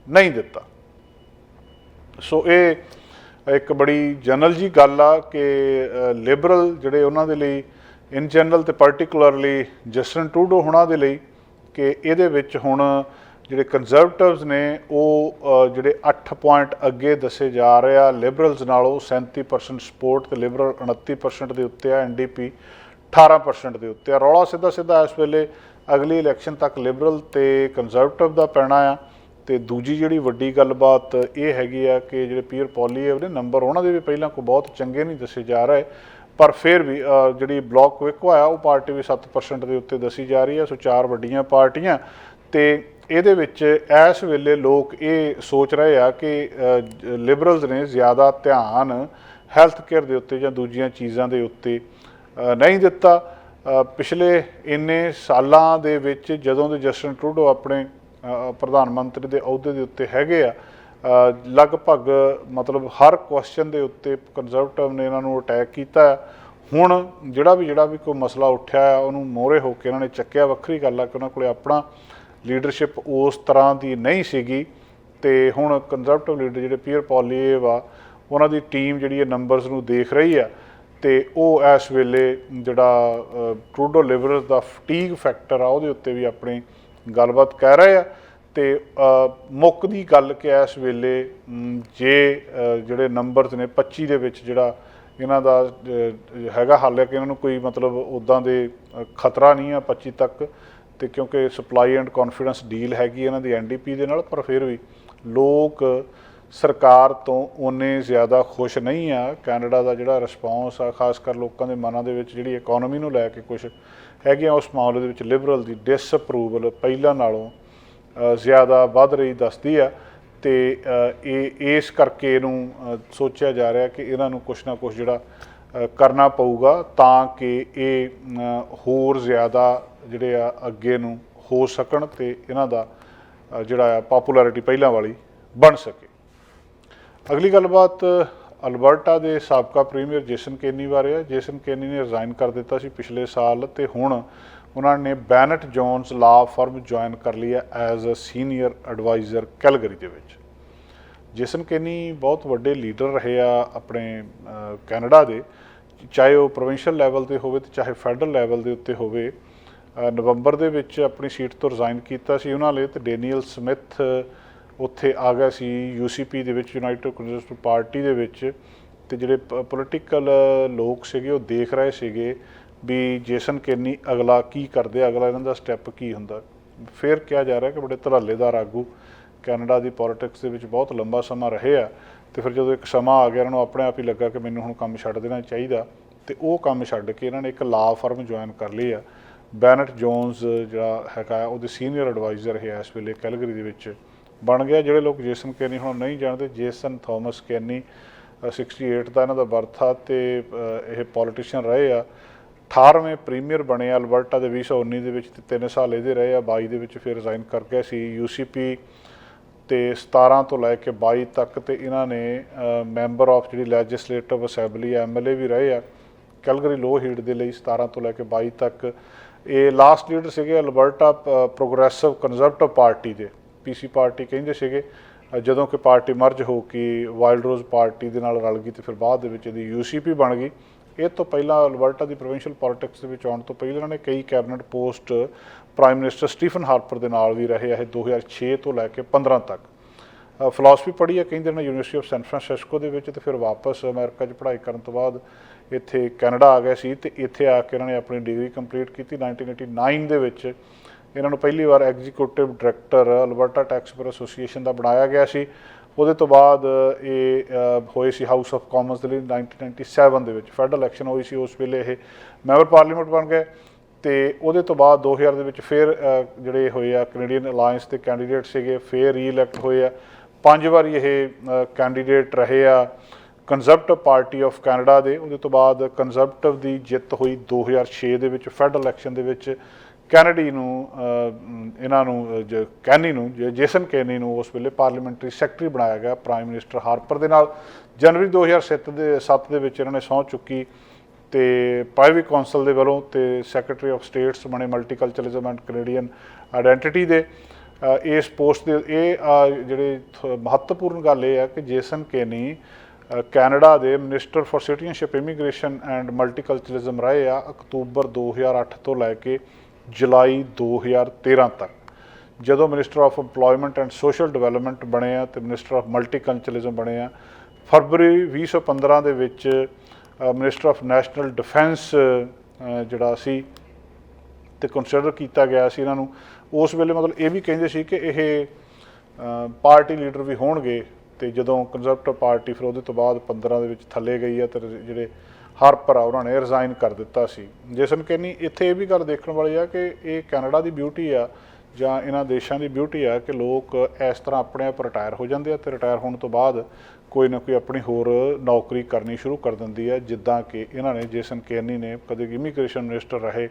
ਨਹੀਂ ਦਿੱਤਾ। ਸੋ ਇਹ ਇੱਕ ਬੜੀ ਜਨਰਲ ਜੀ ਗੱਲ ਆ ਕਿ ਲਿਬਰਲ ਜਿਹੜੇ ਉਹਨਾਂ ਦੇ ਲਈ ਇਨ ਜਨਰਲ ਤੇ ਪਾਰਟੀਕੂਲਰਲੀ ਜਸਟਿਨ ਟਰੂਡੋ ਹੋਣਾ ਦੇ ਲਈ ਕਿ ਇਹਦੇ ਵਿੱਚ ਹੁਣ ਜਿਹੜੇ ਕੰਜ਼ਰਵੇਟਿਵਸ ਨੇ ਉਹ ਜਿਹੜੇ 8 ਪੁਆਇੰਟ ਅੱਗੇ ਦੱਸੇ ਜਾ ਰਹੇ ਆ ਲਿਬਰਲਸ ਨਾਲੋਂ। 37% ਸਪੋਰਟ ਤੇ ਲਿਬਰਲ 29% ਦੇ ਉੱਤੇ ਆ, NDP 18% ਦੇ ਉੱਤੇ ਆ। ਰੌਲਾ ਸਿੱਧਾ ਇਸ ਵੇਲੇ ਅਗਲੀ ਇਲੈਕਸ਼ਨ ਤੱਕ ਲਿਬਰਲ ਤੇ ਕੰਜ਼ਰਵੇਟਿਵ ਦਾ ਪੈਣਾ ਆ। ਤੇ ਦੂਜੀ ਜਿਹੜੀ ਵੱਡੀ ਗੱਲਬਾਤ ਇਹ ਹੈਗੀ ਆ ਕਿ ਜਿਹੜੇ ਪੀਅਰ ਪੋਲੀਏਵ ਨੇ ਨੰਬਰ ਉਹਨਾਂ ਦੇ ਵੀ ਪਹਿਲਾਂ ਕੋਈ ਬਹੁਤ ਚੰਗੇ ਨਹੀਂ ਦੱਸੇ ਜਾ ਰਹੇ, ਪਰ ਫਿਰ ਵੀ ਜਿਹੜੀ ਬਲੌਕ ਕੁਇਕੋ ਆ ਉਹ ਪਾਰਟੀ ਵੀ 7% ਦੇ ਉੱਤੇ ਦੱਸੀ ਜਾ ਰਹੀ ਹੈ। ਸੋ 4 ਵੱਡੀਆਂ ਪਾਰਟੀਆਂ ਤੇ ਇਹਦੇ ਵਿੱਚ ਇਸ ਵੇਲੇ ਲੋਕ ਇਹ ਸੋਚ ਰਹੇ ਆ ਕਿ ਲਿਬਰਲਸ ਨੇ ਜ਼ਿਆਦਾ ਧਿਆਨ ਹੈਲਥ ਕੇਅਰ ਦੇ ਉੱਤੇ ਜਾਂ ਦੂਜੀਆਂ ਚੀਜ਼ਾਂ ਦੇ ਉੱਤੇ ਨਹੀਂ ਦਿੱਤਾ। ਪਿਛਲੇ ਇੰਨੇ ਸਾਲਾਂ ਦੇ ਵਿੱਚ ਜਦੋਂ ਦੇ ਜਸਟਿਨ ਟਰੂਡੋ ਆਪਣੇ ਪ੍ਰਧਾਨ ਮੰਤਰੀ ਦੇ ਅਹੁਦੇ ਦੇ ਉੱਤੇ ਹੈਗੇ ਆ, ਲਗਭਗ ਮਤਲਬ ਹਰ ਕੁਐਸਚਨ ਦੇ ਉੱਤੇ ਕੰਜ਼ਰਵੇਟਿਵ ਨੇ ਇਹਨਾਂ ਨੂੰ ਅਟੈਕ ਕੀਤਾ। ਹੁਣ ਜਿਹੜਾ ਵੀ ਕੋਈ ਮਸਲਾ ਉੱਠਿਆ ਆ ਉਹਨੂੰ ਮੋਹਰੇ ਹੋ ਕੇ ਇਹਨਾਂ ਨੇ ਚੱਕਿਆ। ਵੱਖਰੀ ਗੱਲ ਆ ਕਿ ਉਹਨਾਂ ਕੋਲ ਆਪਣਾ ਲੀਡਰਸ਼ਿਪ ਉਸ ਤਰ੍ਹਾਂ ਦੀ ਨਹੀਂ ਸੀਗੀ ਤੇ ਹੁਣ ਕੰਜ਼ਰਵੇਟਿਵ ਲੀਡਰ ਜਿਹੜੇ ਪੀਅਰ ਪੋਲੀਏਵ ਆ ਉਹਨਾਂ ਦੀ ਟੀਮ ਜਿਹੜੀ ਇਹ ਨੰਬਰਸ ਨੂੰ ਦੇਖ ਰਹੀ ਆ ਤੇ ਉਹ ਇਸ ਵੇਲੇ ਜਿਹੜਾ ਟਰੂਡੋ ਲਿਬਰਲਸ ਦਾ ਫਟੀਗ ਫੈਕਟਰ ਆ ਉਹਦੇ ਉੱਤੇ ਵੀ ਆਪਣੀ ਗੱਲਬਾਤ ਕਰ ਰਹੇ ਆ। ਤੇ ਮੁੱਖ ਦੀ ਗੱਲ ਕਿ ਇਸ ਵੇਲੇ ਜੇ ਜਿਹੜੇ ਨੰਬਰਸ ਨੇ 25 ਦੇ ਵਿੱਚ ਜਿਹੜਾ ਇਹਨਾਂ ਦਾ ਹੈਗਾ ਹਾਲੇ ਕਿ ਇਹਨਾਂ ਨੂੰ ਕੋਈ ਮਤਲਬ ਉੱਦਾਂ ਦੇ ਖਤਰਾ ਨਹੀਂ ਆ 25 ਤੱਕ, ਤੇ ਕਿਉਂਕਿ ਸਪਲਾਈ ਐਂਡ ਕੌਨਫੀਡੈਂਸ ਡੀਲ ਹੈਗੀ ਇਹਨਾਂ ਦੀ NDP ਦੇ ਨਾਲ, ਪਰ ਫਿਰ ਵੀ ਲੋਕ ਸਰਕਾਰ ਤੋਂ ਓਨੇ ਜ਼ਿਆਦਾ ਖੁਸ਼ ਨਹੀਂ ਆ। ਕੈਨੇਡਾ ਦਾ ਜਿਹੜਾ ਰਿਸਪੌਂਸ ਆ ਖਾਸ ਕਰ ਲੋਕਾਂ ਦੇ ਮਨਾਂ ਦੇ ਵਿੱਚ ਜਿਹੜੀ ਇਕੋਨਮੀ ਨੂੰ ਲੈ ਕੇ ਕੁਛ ਹੈਗੀਆਂ ਉਸ ਮਾਮਲੇ ਦੇ ਵਿੱਚ ਲਿਬਰਲ ਦੀ ਡਿਸਅਪਰੂਵਲ ਪਹਿਲਾਂ ਨਾਲੋਂ ਜ਼ਿਆਦਾ ਵੱਧ ਰਹੀ ਦੱਸਦੀ ਆ। ਤੇ ਇਹ ਇਸ ਕਰਕੇ ਇਹਨੂੰ ਸੋਚਿਆ ਜਾ ਰਿਹਾ ਕਿ ਇਹਨਾਂ ਨੂੰ ਕੁਛ ਨਾ ਕੁਛ ਜਿਹੜਾ ਕਰਨਾ ਪਊਗਾ ਤਾਂ ਕਿ ਇਹ ਹੋਰ ਜ਼ਿਆਦਾ ਜਿਹੜੇ ਆ ਅੱਗੇ ਨੂੰ ਹੋ ਸਕਣ ਤੇ ਇਹਨਾਂ ਦਾ ਜਿਹੜਾ ਆ ਪੋਪੂਲੈਰਿਟੀ ਪਹਿਲਾਂ ਵਾਲੀ ਬਣ ਸਕੇ। ਅਗਲੀ ਗੱਲਬਾਤ ਅਲਬਰਟਾ ਦੇ ਸਾਬਕਾ ਪ੍ਰੀਮੀਅਰ ਜੇਸਨ ਕੇਨੀ ਬਾਰੇ ਹੈ। ਜੇਸਨ ਕੇਨੀ ਨੇ ਰਿਜ਼ਾਈਨ ਕਰ ਦਿੱਤਾ ਸੀ ਪਿਛਲੇ ਸਾਲ ਤੇ ਹੁਣ ਉਹਨਾਂ ਨੇ Bennett Jones law firm join ਕਰ ਲਈ ਹੈ as a senior adviser Calgary ਦੇ ਵਿੱਚ। ਜੇਸਨ ਕੇਨੀ ਬਹੁਤ ਵੱਡੇ ਲੀਡਰ ਰਹੇ ਆ ਆਪਣੇ ਕੈਨੇਡਾ ਦੇ, ਚਾਹੇ ਉਹ ਪ੍ਰੋਵਿੰਸ਼ੀਅਲ ਲੈਵਲ 'ਤੇ ਹੋਵੇ ਤੇ ਚਾਹੇ ਫੈਡਰਲ ਲੈਵਲ ਦੇ ਉੱਤੇ ਹੋਵੇ। ਨਵੰਬਰ ਦੇ ਵਿੱਚ ਆਪਣੀ ਸੀਟ ਤੋਂ ਰਿਜ਼ਾਈਨ ਕੀਤਾ ਸੀ ਉਹਨਾਂ ਲਈ ਤੇ ਡੇਨੀਅਲ ਸਮਿਥ ਉੱਥੇ ਆ ਗਿਆ ਸੀ UCP ਦੇ ਵਿੱਚ, ਯੂਨਾਈਟਿਡ ਕੰਜ਼ਰਵੇਟਿਵ ਪਾਰਟੀ ਦੇ ਵਿੱਚ। ਤੇ ਜਿਹੜੇ ਪੋਲੀਟੀਕਲ ਲੋਕ ਸੀਗੇ ਉਹ ਦੇਖ ਰਹੇ ਸੀਗੇ ਵੀ ਜੇਸਨ ਕੇਨੀ ਅਗਲਾ ਕੀ ਕਰਦੇ, ਅਗਲਾ ਇਹਨਾਂ ਦਾ ਸਟੈਪ ਕੀ ਹੁੰਦਾ। ਫਿਰ ਕਿਹਾ ਜਾ ਰਿਹਾ ਕਿ ਬੜੇ ਧੜੱਲੇਦਾਰ ਆਗੂ ਕੈਨੇਡਾ ਦੀ ਪੋਲੀਟਿਕਸ ਦੇ ਵਿੱਚ ਬਹੁਤ ਲੰਬਾ ਸਮਾਂ ਰਹੇ ਆ ਤੇ ਫਿਰ ਜਦੋਂ ਇੱਕ ਸਮਾਂ ਆ ਗਿਆ ਇਹਨਾਂ ਨੂੰ ਆਪਣੇ ਆਪ ਹੀ ਲੱਗਾ ਕਿ ਮੈਨੂੰ ਹੁਣ ਕੰਮ ਛੱਡ ਦੇਣਾ ਚਾਹੀਦਾ ਤੇ ਉਹ ਕੰਮ ਛੱਡ ਕੇ ਇਹਨਾਂ ਨੇ ਇੱਕ ਲਾ ਫਰਮ ਜੁਆਇਨ ਕਰ ਲਈ ਆ। ਬੈਨਟ ਜੋਨਸ ਜਿਹੜਾ ਹੈਗਾ ਉਹਦੇ ਸੀਨੀਅਰ ਐਡਵਾਈਜ਼ਰ ਹੈ ਇਸ ਵੇਲੇ ਕੈਲਗਰੀ ਦੇ ਵਿੱਚ ਬਣ ਗਿਆ। ਜਿਹੜੇ ਲੋਕ ਜੇਸਨ ਕੇਨੀ ਹੁਣ ਨਹੀਂ ਜਾਣਦੇ, ਜੇਸਨ ਥੋਮਸ ਕੇਨੀ 68 ਦਾ ਇਹਨਾਂ ਦਾ ਬਰਥ ਆ ਤੇ ਇਹ ਪੋਲੀਟੀਸ਼ੀਅਨ ਰਹੇ ਆ 18ਵੇਂ ਪ੍ਰੀਮੀਅਰ ਬਣੇ ਆ ਅਲਬਰਟਾ ਦੇ 2019 ਦੇ ਵਿੱਚ, ਤੇ 3 ਸਾਲ ਇਹਦੇ ਰਹੇ ਆ। 22 ਦੇ ਵਿੱਚ ਫਿਰ ਰਿਜ਼ਾਈਨ ਕਰ ਗਿਆ ਸੀ UCP, ਤੇ 17 ਤੋਂ ਲੈ ਕੇ 22 ਤੱਕ ਤੇ ਇਹਨਾਂ ਨੇ ਮੈਂਬਰ ਆਫ ਜਿਹੜੀ ਲੈਜਿਸਲੇਟਿਵ ਅਸੈਂਬਲੀ MLA ਵੀ ਰਹੇ ਆ ਕੈਲਗਰੀ ਲੋ ਹੀਟ ਦੇ ਲਈ 17 ਤੋਂ ਲੈ ਕੇ 22 ਤੱਕ। ਇਹ ਲਾਸਟ ਲੀਡਰ ਸੀਗੇ ਅਲਬਰਟਾ ਪ੍ਰੋਗਰੈਸਿਵ ਕੰਜ਼ਰਵੇਟਿਵ ਪਾਰਟੀ ਦੇ, PC ਪਾਰਟੀ ਕਹਿੰਦੇ ਸੀਗੇ, ਜਦੋਂ ਕਿ ਪਾਰਟੀ ਮਰਜ ਹੋ ਕੇ ਵਾਈਲਡ ਰੋਜ਼ ਪਾਰਟੀ ਦੇ ਨਾਲ ਰਲ ਗਈ ਤੇ ਫਿਰ ਬਾਅਦ ਦੇ ਵਿੱਚ ਇਹਦੀ UCP ਬਣ ਗਈ। ਇਹ ਤੋਂ ਪਹਿਲਾਂ ਅਲਬਰਟਾ ਦੀ ਪ੍ਰੋਵਿੰਸ਼ੀਅਲ ਪੋਲੀਟਿਕਸ ਦੇ ਵਿੱਚ ਆਉਣ ਤੋਂ ਪਹਿਲਾਂ ਇਹਨਾਂ ਨੇ ਕਈ cabinet post prime minister Stephen Harper ਦੇ ਨਾਲ ਵੀ ਰਹੇ ਆ, ਇਹ 2006 ਤੋਂ ਲੈ ਕੇ 15 ਤੱਕ। ਫਿਲਾਸਫੀ ਪੜ੍ਹੀ ਹੈ ਕਹਿੰਦੇ ਨੇ ਯੂਨੀਵਰਸਿਟੀ ਆਫ ਸੈਨ ਫਰਾਂਸਿਸਕੋ ਦੇ ਵਿੱਚ, ਤੇ ਫਿਰ ਵਾਪਸ ਅਮਰੀਕਾ 'ਚ ਪੜ੍ਹਾਈ ਕਰਨ ਤੋਂ ਬਾਅਦ ਇੱਥੇ ਕੈਨੇਡਾ ਆ ਗਏ ਸੀ, ਤੇ ਇੱਥੇ ਆ ਕੇ ਇਹਨਾਂ ਨੇ ਆਪਣੀ ਡਿਗਰੀ ਕੰਪਲੀਟ ਕੀਤੀ। 1989 ਦੇ ਵਿੱਚ ਇਹਨਾਂ ਨੂੰ ਪਹਿਲੀ ਵਾਰ ਐਗਜ਼ੀਕਿਊਟਿਵ ਡਾਇਰੈਕਟਰ ਅਲਬਰਟਾ ਟੈਕਸਪੇਅਰ ਐਸੋਸੀਏਸ਼ਨ ਦਾ ਬਣਾਇਆ ਗਿਆ ਸੀ। ਉਹਦੇ ਤੋਂ ਬਾਅਦ ਇਹ ਹੋਏ ਸੀ ਹਾਊਸ ਆਫ ਕਾਮਨਸ ਦੇ ਲਈ 1997 ਦੇ ਵਿੱਚ, ਫੈਡਰਲ ਇਲੈਕਸ਼ਨ ਹੋਈ ਸੀ, ਉਸ ਵੇਲੇ ਇਹ ਮੈਂਬਰ ਪਾਰਲੀਮੈਂਟ ਬਣ ਗਏ। ਤੇ ਉਹਦੇ ਤੋਂ ਬਾਅਦ 2000 ਦੇ ਵਿੱਚ ਫਿਰ ਜਿਹੜੇ ਹੋਏ ਆ ਕੈਨੇਡੀਅਨ ਅਲਾਇੰਸ ਦੇ ਕੈਂਡੀਡੇਟ ਸੀਗੇ, ਫਿਰ ਰੀ-ਇਲੈਕਟ ਹੋਏ ਆ। 5 ਵਾਰੀ ਇਹ ਕੈਂਡੀਡੇਟ ਰਹੇ ਆ ਕੰਜ਼ਰਵੇਟਿਵ ਪਾਰਟੀ ਆਫ ਕੈਨੇਡਾ ਦੇ। ਉਹਦੇ ਤੋਂ ਬਾਅਦ ਕੰਜ਼ਰਵੇਟਿਵ ਦੀ ਜਿੱਤ ਹੋਈ 2006 ਦੇ ਵਿੱਚ ਫੈਡਰਲ ਇਲੈਕਸ਼ਨ ਦੇ ਵਿੱਚ। ਕੈਨੇਡੀ ਨੂੰ ਇਹਨਾਂ ਨੂੰ ਕੈਨੀ ਨੂੰ ਜੇਸਨ ਕੈਨੀ ਨੂੰ ਉਸ ਵੇਲੇ ਪਾਰਲੀਮੈਂਟਰੀ ਸੈਕਟਰੀ ਬਣਾਇਆ ਗਿਆ ਪ੍ਰਾਈਮ ਮਿਨਿਸਟਰ ਹਾਰਪਰ ਦੇ ਨਾਲ। ਜਨਵਰੀ 2007 ਦੇ ਵਿੱਚ ਇਹਨਾਂ ਨੇ ਸਹੁੰ ਚੁੱਕੀ ਤੇ ਪ੍ਰਾਈਵੇਟ ਕੌਂਸਲ ਦੇ ਵੱਲੋਂ, ਤੇ ਸੈਕਟਰੀ ਆਫ ਸਟੇਟਸ ਬਣੇ ਮਲਟੀਕਲਚਰਲਿਜ਼ਮ ਐਂਡ ਕੈਨੇਡੀਅਨ ਆਇਡੈਂਟੀਟੀ ਦੇ। ਇਸ ਪੋਸਟ ਦੇ ਇਹ ਜਿਹੜੇ ਮਹੱਤਵਪੂਰਨ ਗੱਲ ਇਹ ਹੈ ਕਿ ਜੇਸਨ ਕੈਨੀ ਕੈਨੇਡਾ ਦੇ minister for citizenship, immigration and multiculturalism ਰਹੇ ਆ ਅਕਤੂਬਰ 2008 ਤੋਂ ਲੈ ਕੇ ਜੁਲਾਈ 2013 ਤੱਕ। ਜਦੋਂ minister of employment and social development ਬਣੇ ਆ ਤੇ ਮਿਨਿਸਟਰ ਆਫ ਮਲਟੀਕਲਚਰਲਿਜ਼ਮ ਬਣੇ ਆ। ਫਰਵਰੀ 2015 ਦੇ ਵਿੱਚ ਮਿਨਿਸਟਰ ਆਫ ਨੈਸ਼ਨਲ ਡਿਫੈਂਸ ਜਿਹੜਾ ਸੀ ਤੇ ਕੰਸੀਡਰ ਕੀਤਾ ਗਿਆ ਸੀ ਇਹਨਾਂ ਨੂੰ। ਉਸ ਵੇਲੇ ਮਤਲਬ ਇਹ ਵੀ ਕਹਿੰਦੇ ਸੀ ਕਿ ਇਹ ਪਾਰਟੀ ਲੀਡਰ ਵੀ ਹੋਣਗੇ, ਤੇ ਜਦੋਂ ਕੰਜ਼ਰਵੇਟਿਵ ਪਾਰਟੀ ਫਿਰ ਉਹਦੇ ਤੋਂ ਬਾਅਦ 15 ਦੇ ਵਿੱਚ ਥੱਲੇ ਗਈ ਆ ਤੇ ਜਿਹੜੇ ਹਾਰਪਰ ਆ ਉਹਨਾਂ ਨੇ ਰਿਜ਼ਾਈਨ ਕਰ ਦਿੱਤਾ ਸੀ। ਜੇਸਨ ਕੈਨੀ ਇੱਥੇ ਇਹ ਵੀ ਗੱਲ ਦੇਖਣ ਵਾਲੀ ਆ ਕਿ ਇਹ ਕੈਨੇਡਾ ਦੀ ਬਿਊਟੀ ਆ ਜਾਂ ਇਹਨਾਂ ਦੇਸ਼ਾਂ ਦੀ ਬਿਊਟੀ ਆ ਕਿ ਲੋਕ ਇਸ ਤਰ੍ਹਾਂ ਆਪਣੇ ਆਪ ਰਿਟਾਇਰ ਹੋ ਜਾਂਦੇ ਆ, ਤੇ ਰਿਟਾਇਰ ਹੋਣ ਤੋਂ ਬਾਅਦ ਕੋਈ ਨਾ ਕੋਈ ਆਪਣੀ ਹੋਰ ਨੌਕਰੀ ਕਰਨੀ ਸ਼ੁਰੂ ਕਰ ਦਿੰਦੀ ਹੈ। ਜਿੱਦਾਂ ਕਿ ਇਹਨਾਂ ਨੇ ਜੇਸਨ ਕੈਨੀ ਨੇ ਕਦੇ ਇਮੀਗ੍ਰੇਸ਼ਨ ਮਿਨਿਸਟਰ ਰਹੇ,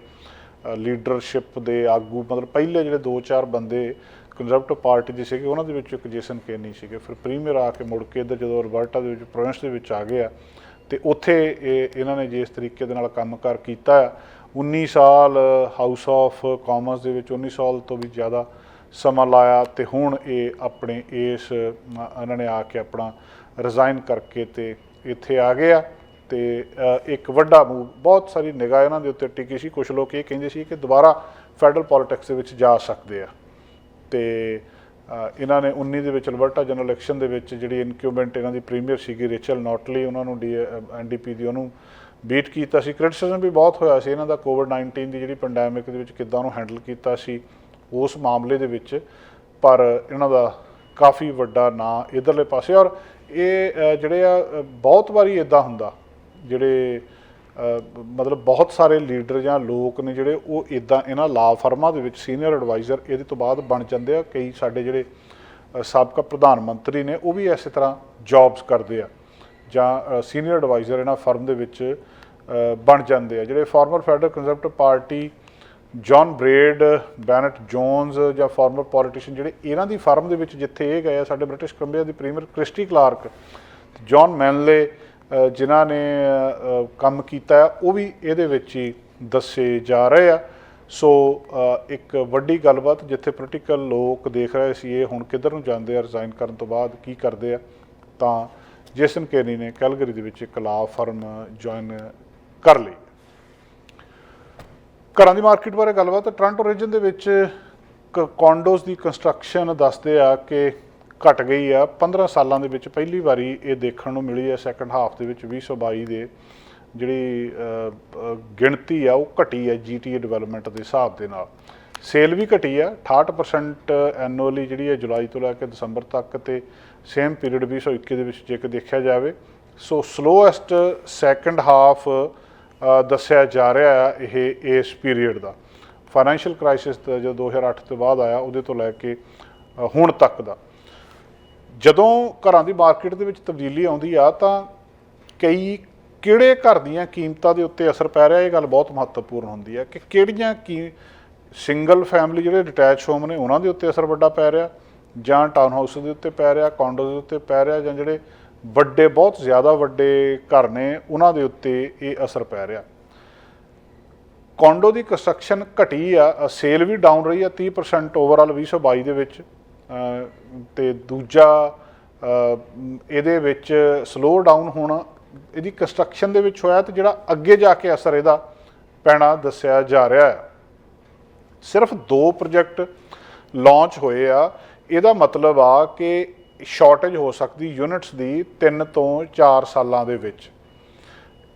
ਲੀਡਰਸ਼ਿਪ ਦੇ ਆਗੂ, ਮਤਲਬ ਪਹਿਲੇ ਜਿਹੜੇ 2-4 ਬੰਦੇ ਕੰਜ਼ਰਵੇਟਿਵ ਪਾਰਟੀ ਦੇ ਸੀਗੇ ਉਹਨਾਂ ਦੇ ਵਿੱਚ ਇੱਕ ਜੇਸਨ ਕੈਨੀ ਸੀਗੇ। ਫਿਰ ਪ੍ਰੀਮੀਅਰ ਆ ਕੇ ਮੁੜ ਕੇ ਇੱਧਰ ਜਦੋਂ ਅਲਬਰਟਾ ਦੇ ਵਿੱਚ ਪ੍ਰੋਵਿੰਸ ਦੇ ਵਿੱਚ ਆ ਗਏ ਆ ਤੇ ਉੱਥੇ ਇਹਨਾਂ ਨੇ ਜਿਸ ਤਰੀਕੇ ਦੇ ਨਾਲ ਕੰਮਕਾਰ ਕੀਤਾ 19 ਸਾਲ ਹਾਊਸ ਆਫ ਕਾਮਨਸ ਦੇ ਵਿੱਚ 19 ਸਾਲ ਤੋਂ ਵੀ ਜ਼ਿਆਦਾ ਸਮਾਂ ਲਾਇਆ, ਤੇ ਹੁਣ ਇਹ ਆਪਣੇ ਇਸ ਇਹਨਾਂ ਨੇ ਆ ਕੇ ਆਪਣਾ ਰਿਜ਼ਾਈਨ ਕਰਕੇ ਤੇ ਇੱਥੇ ਆ ਗਏ ਆ। ਤੇ ਇੱਕ ਵੱਡਾ ਮੂਵ, ਬਹੁਤ ਸਾਰੀ ਨਿਗਾਹ ਇਹਨਾਂ ਦੇ ਉੱਤੇ ਟਿਕੀ ਸੀ। ਕੁਝ ਲੋਕ ਇਹ ਕਹਿੰਦੇ ਸੀ ਕਿ ਦੁਬਾਰਾ ਫੈਡਰਲ ਪੋਲੀਟਿਕਸ ਦੇ ਵਿੱਚ ਜਾ ਸਕਦੇ ਆ, ਤੇ ਇਹਨਾਂ ਨੇ 19 ਦੇ ਵਿੱਚ ਅਲਬਰਟਾ ਜਨਰਲ ਇਲੈਕਸ਼ਨ ਦੇ ਵਿੱਚ ਜਿਹੜੀ ਇਨਕਿਊਬੈਂਟ ਇਹਨਾਂ ਦੀ ਪ੍ਰੀਮੀਅਰ ਸੀਗੀ ਰੇਚਲ ਨੋਟਲੀ, ਉਹਨਾਂ ਨੂੰ NDP ਦੀ ਉਹਨੂੰ ਬੀਟ ਕੀਤਾ ਸੀ। ਕ੍ਰਿਟਿਸਿਜ਼ਮ ਵੀ ਬਹੁਤ ਹੋਇਆ ਸੀ ਇਹਨਾਂ ਦਾ ਕੋਵਿਡ-19 ਦੀ ਜਿਹੜੀ ਪੈਂਡੈਮਿਕ ਦੇ ਵਿੱਚ ਕਿੱਦਾਂ ਉਹਨੂੰ ਹੈਂਡਲ ਕੀਤਾ ਸੀ ਉਸ ਮਾਮਲੇ ਦੇ ਵਿੱਚ, ਪਰ ਇਹਨਾਂ ਦਾ ਕਾਫੀ ਵੱਡਾ ਨਾਂ ਇੱਧਰਲੇ ਪਾਸੇ। ਔਰ ਇਹ ਜਿਹੜੇ ਆ ਬਹੁਤ ਵਾਰੀ ਇੱਦਾਂ ਹੁੰਦਾ, ਜਿਹੜੇ ਮਤਲਬ ਬਹੁਤ ਸਾਰੇ ਲੀਡਰ ਜਾਂ ਲੋਕ ਨੇ ਜਿਹੜੇ ਉਹ ਇੱਦਾਂ ਇਹਨਾਂ ਲਾ ਫਰਮਾਂ ਦੇ ਵਿੱਚ ਸੀਨੀਅਰ ਐਡਵਾਈਜ਼ਰ ਇਹਦੇ ਤੋਂ ਬਾਅਦ ਬਣ ਜਾਂਦੇ ਆ। ਕਈ ਸਾਡੇ ਜਿਹੜੇ ਸਾਬਕਾ ਪ੍ਰਧਾਨ ਮੰਤਰੀ ਨੇ ਉਹ ਵੀ ਇਸੇ ਤਰ੍ਹਾਂ ਜੌਬਸ ਕਰਦੇ ਆ ਜਾਂ ਸੀਨੀਅਰ ਐਡਵਾਈਜ਼ਰ ਇਹਨਾਂ ਫਰਮ ਦੇ ਵਿੱਚ ਬਣ ਜਾਂਦੇ ਆ। ਜਿਹੜੇ former federal conservative party John Baird, Bennett Jones ਜਾਂ ਫਾਰਮਰ ਪੋਲੀਟੀਸ਼ੀਅਨ ਜਿਹੜੇ ਇਹਨਾਂ ਦੀ ਫਰਮ ਦੇ ਵਿੱਚ ਜਿੱਥੇ ਇਹ ਗਏ ਆ, ਸਾਡੇ ਬ੍ਰਿਟਿਸ਼ ਕੋਲੰਬੀਆ ਦੀ premier Christie Clark, John mainly ਜਿਨ੍ਹਾਂ ਨੇ ਕੰਮ ਕੀਤਾ ਉਹ ਵੀ ਇਹਦੇ ਵਿੱਚ ਹੀ ਦੱਸੇ ਜਾ ਰਹੇ ਆ। ਸੋ ਇੱਕ ਵੱਡੀ ਗੱਲਬਾਤ ਜਿੱਥੇ ਪੋਲੀਟੀਕਲ ਲੋਕ ਦੇਖ ਰਹੇ ਸੀ ਇਹ ਹੁਣ ਕਿੱਧਰ ਨੂੰ ਜਾਂਦੇ ਆ, ਰਿਜ਼ਾਈਨ ਕਰਨ ਤੋਂ ਬਾਅਦ ਕੀ ਕਰਦੇ ਆ, ਤਾਂ ਜੇਸਨ ਕੈਨੀ ਨੇ ਕੈਲਗਰੀ ਦੇ ਵਿੱਚ ਇੱਕ ਲਾ ਫਰਮ ਜੁਆਇਨ ਕਰ ਲਈ। ਘਰਾਂ ਦੀ ਮਾਰਕੀਟ ਬਾਰੇ ਗੱਲਬਾਤ, ਟੋਰਾਂਟੋ ਰੀਜਨ ਦੇ ਵਿੱਚ ਕੌਂਡੋਜ਼ ਦੀ ਕੰਸਟਰਕਸ਼ਨ ਦੱਸਦੇ ਆ ਕਿ ਘਟ ਗਈ ਆ 15 ਸਾਲਾਂ ਦੇ ਵਿੱਚ ਪਹਿਲੀ ਵਾਰੀ ਇਹ ਦੇਖਣ ਨੂੰ ਮਿਲੀ ਹੈ। ਸੈਕੰਡ ਹਾਫ ਦੇ ਵਿੱਚ 2022 ਦੇ ਜਿਹੜੀ ਗਿਣਤੀ ਆ ਉਹ ਘਟੀ ਹੈ GTA ਡਿਵੈਲਪਮੈਂਟ ਦੇ ਹਿਸਾਬ ਦੇ ਨਾਲ। ਸੇਲ ਵੀ ਘਟੀ ਆ 68% ਐਨੂਅਲੀ ਜਿਹੜੀ ਹੈ ਜੁਲਾਈ ਤੋਂ ਲੈ ਕੇ ਦਸੰਬਰ ਤੱਕ, ਤੇ ਸੇਮ ਪੀਰੀਅਡ 2021 ਦੇ ਵਿੱਚ ਜੇਕਰ ਦੇਖਿਆ ਜਾਵੇ। ਸੋ ਸਲੋਐਸਟ ਸੈਕੰਡ ਹਾਫ ਦੱਸਿਆ ਜਾ ਰਿਹਾ ਆ ਇਹ ਇਸ ਪੀਰੀਅਡ ਦਾ। ਫਾਈਨੈਂਸ਼ੀਅਲ ਕ੍ਰਾਈਸਿਸ ਜਦੋਂ 2008 ਤੋਂ ਬਾਅਦ ਆਇਆ ਉਹਦੇ ਤੋਂ ਲੈ ਕੇ ਹੁਣ ਤੱਕ ਦਾ। ਜਦੋਂ ਘਰਾਂ ਦੀ ਮਾਰਕੀਟ ਦੇ ਵਿੱਚ ਤਬਦੀਲੀ ਆਉਂਦੀ ਆ ਤਾਂ ਕਈ ਕਿਹੜੇ ਘਰ ਦੀਆਂ ਕੀਮਤਾਂ ਦੇ ਉੱਤੇ ਅਸਰ ਪੈ ਰਿਹਾ, ਇਹ ਗੱਲ ਬਹੁਤ ਮਹੱਤਵਪੂਰਨ ਹੁੰਦੀ ਹੈ ਕਿ ਕਿਹੜੀਆਂ ਸਿੰਗਲ ਫੈਮਿਲੀ ਜਿਹੜੇ ਡਿਟੈਚ ਹੋਮ ਨੇ ਉਹਨਾਂ ਦੇ ਉੱਤੇ ਅਸਰ ਵੱਡਾ ਪੈ ਰਿਹਾ, ਜਾਂ ਟਾਊਨ ਹਾਊਸ ਦੇ ਉੱਤੇ ਪੈ ਰਿਹਾ, ਕੌਂਡੋ ਦੇ ਉੱਤੇ ਪੈ ਰਿਹਾ, ਜਾਂ ਜਿਹੜੇ ਵੱਡੇ ਬਹੁਤ ਜ਼ਿਆਦਾ ਵੱਡੇ ਘਰ ਨੇ ਉਹਨਾਂ ਦੇ ਉੱਤੇ ਇਹ ਅਸਰ ਪੈ ਰਿਹਾ। ਕੌਂਡੋ ਦੀ ਕੰਸਟਰਕਸ਼ਨ ਘਟੀ ਆ, ਸੇਲ ਵੀ ਡਾਊਨ ਰਹੀ ਆ 30% ਓਵਰਆਲ 2022 ਦੇ ਵਿੱਚ, ਅਤੇ ਦੂਜਾ ਇਹਦੇ ਵਿੱਚ ਸਲੋ ਡਾਊਨ ਹੋਣਾ ਇਹਦੀ ਕੰਸਟਰਕਸ਼ਨ ਦੇ ਵਿੱਚ ਹੋਇਆ, ਤੇ ਜਿਹੜਾ ਅੱਗੇ ਜਾ ਕੇ ਅਸਰ ਇਹਦਾ ਪੈਣਾ ਦੱਸਿਆ ਜਾ ਰਿਹਾ ਹੈ। ਸਿਰਫ 2 ਪ੍ਰੋਜੈਕਟ ਲਾਂਚ ਹੋਏ ਆ, ਇਹਦਾ ਮਤਲਬ ਆ ਕਿ ਸ਼ਾਰਟੇਜ ਹੋ ਸਕਦੀ ਯੂਨਿਟਸ ਦੀ 3 ਤੋਂ 4 ਸਾਲਾਂ ਦੇ ਵਿੱਚ।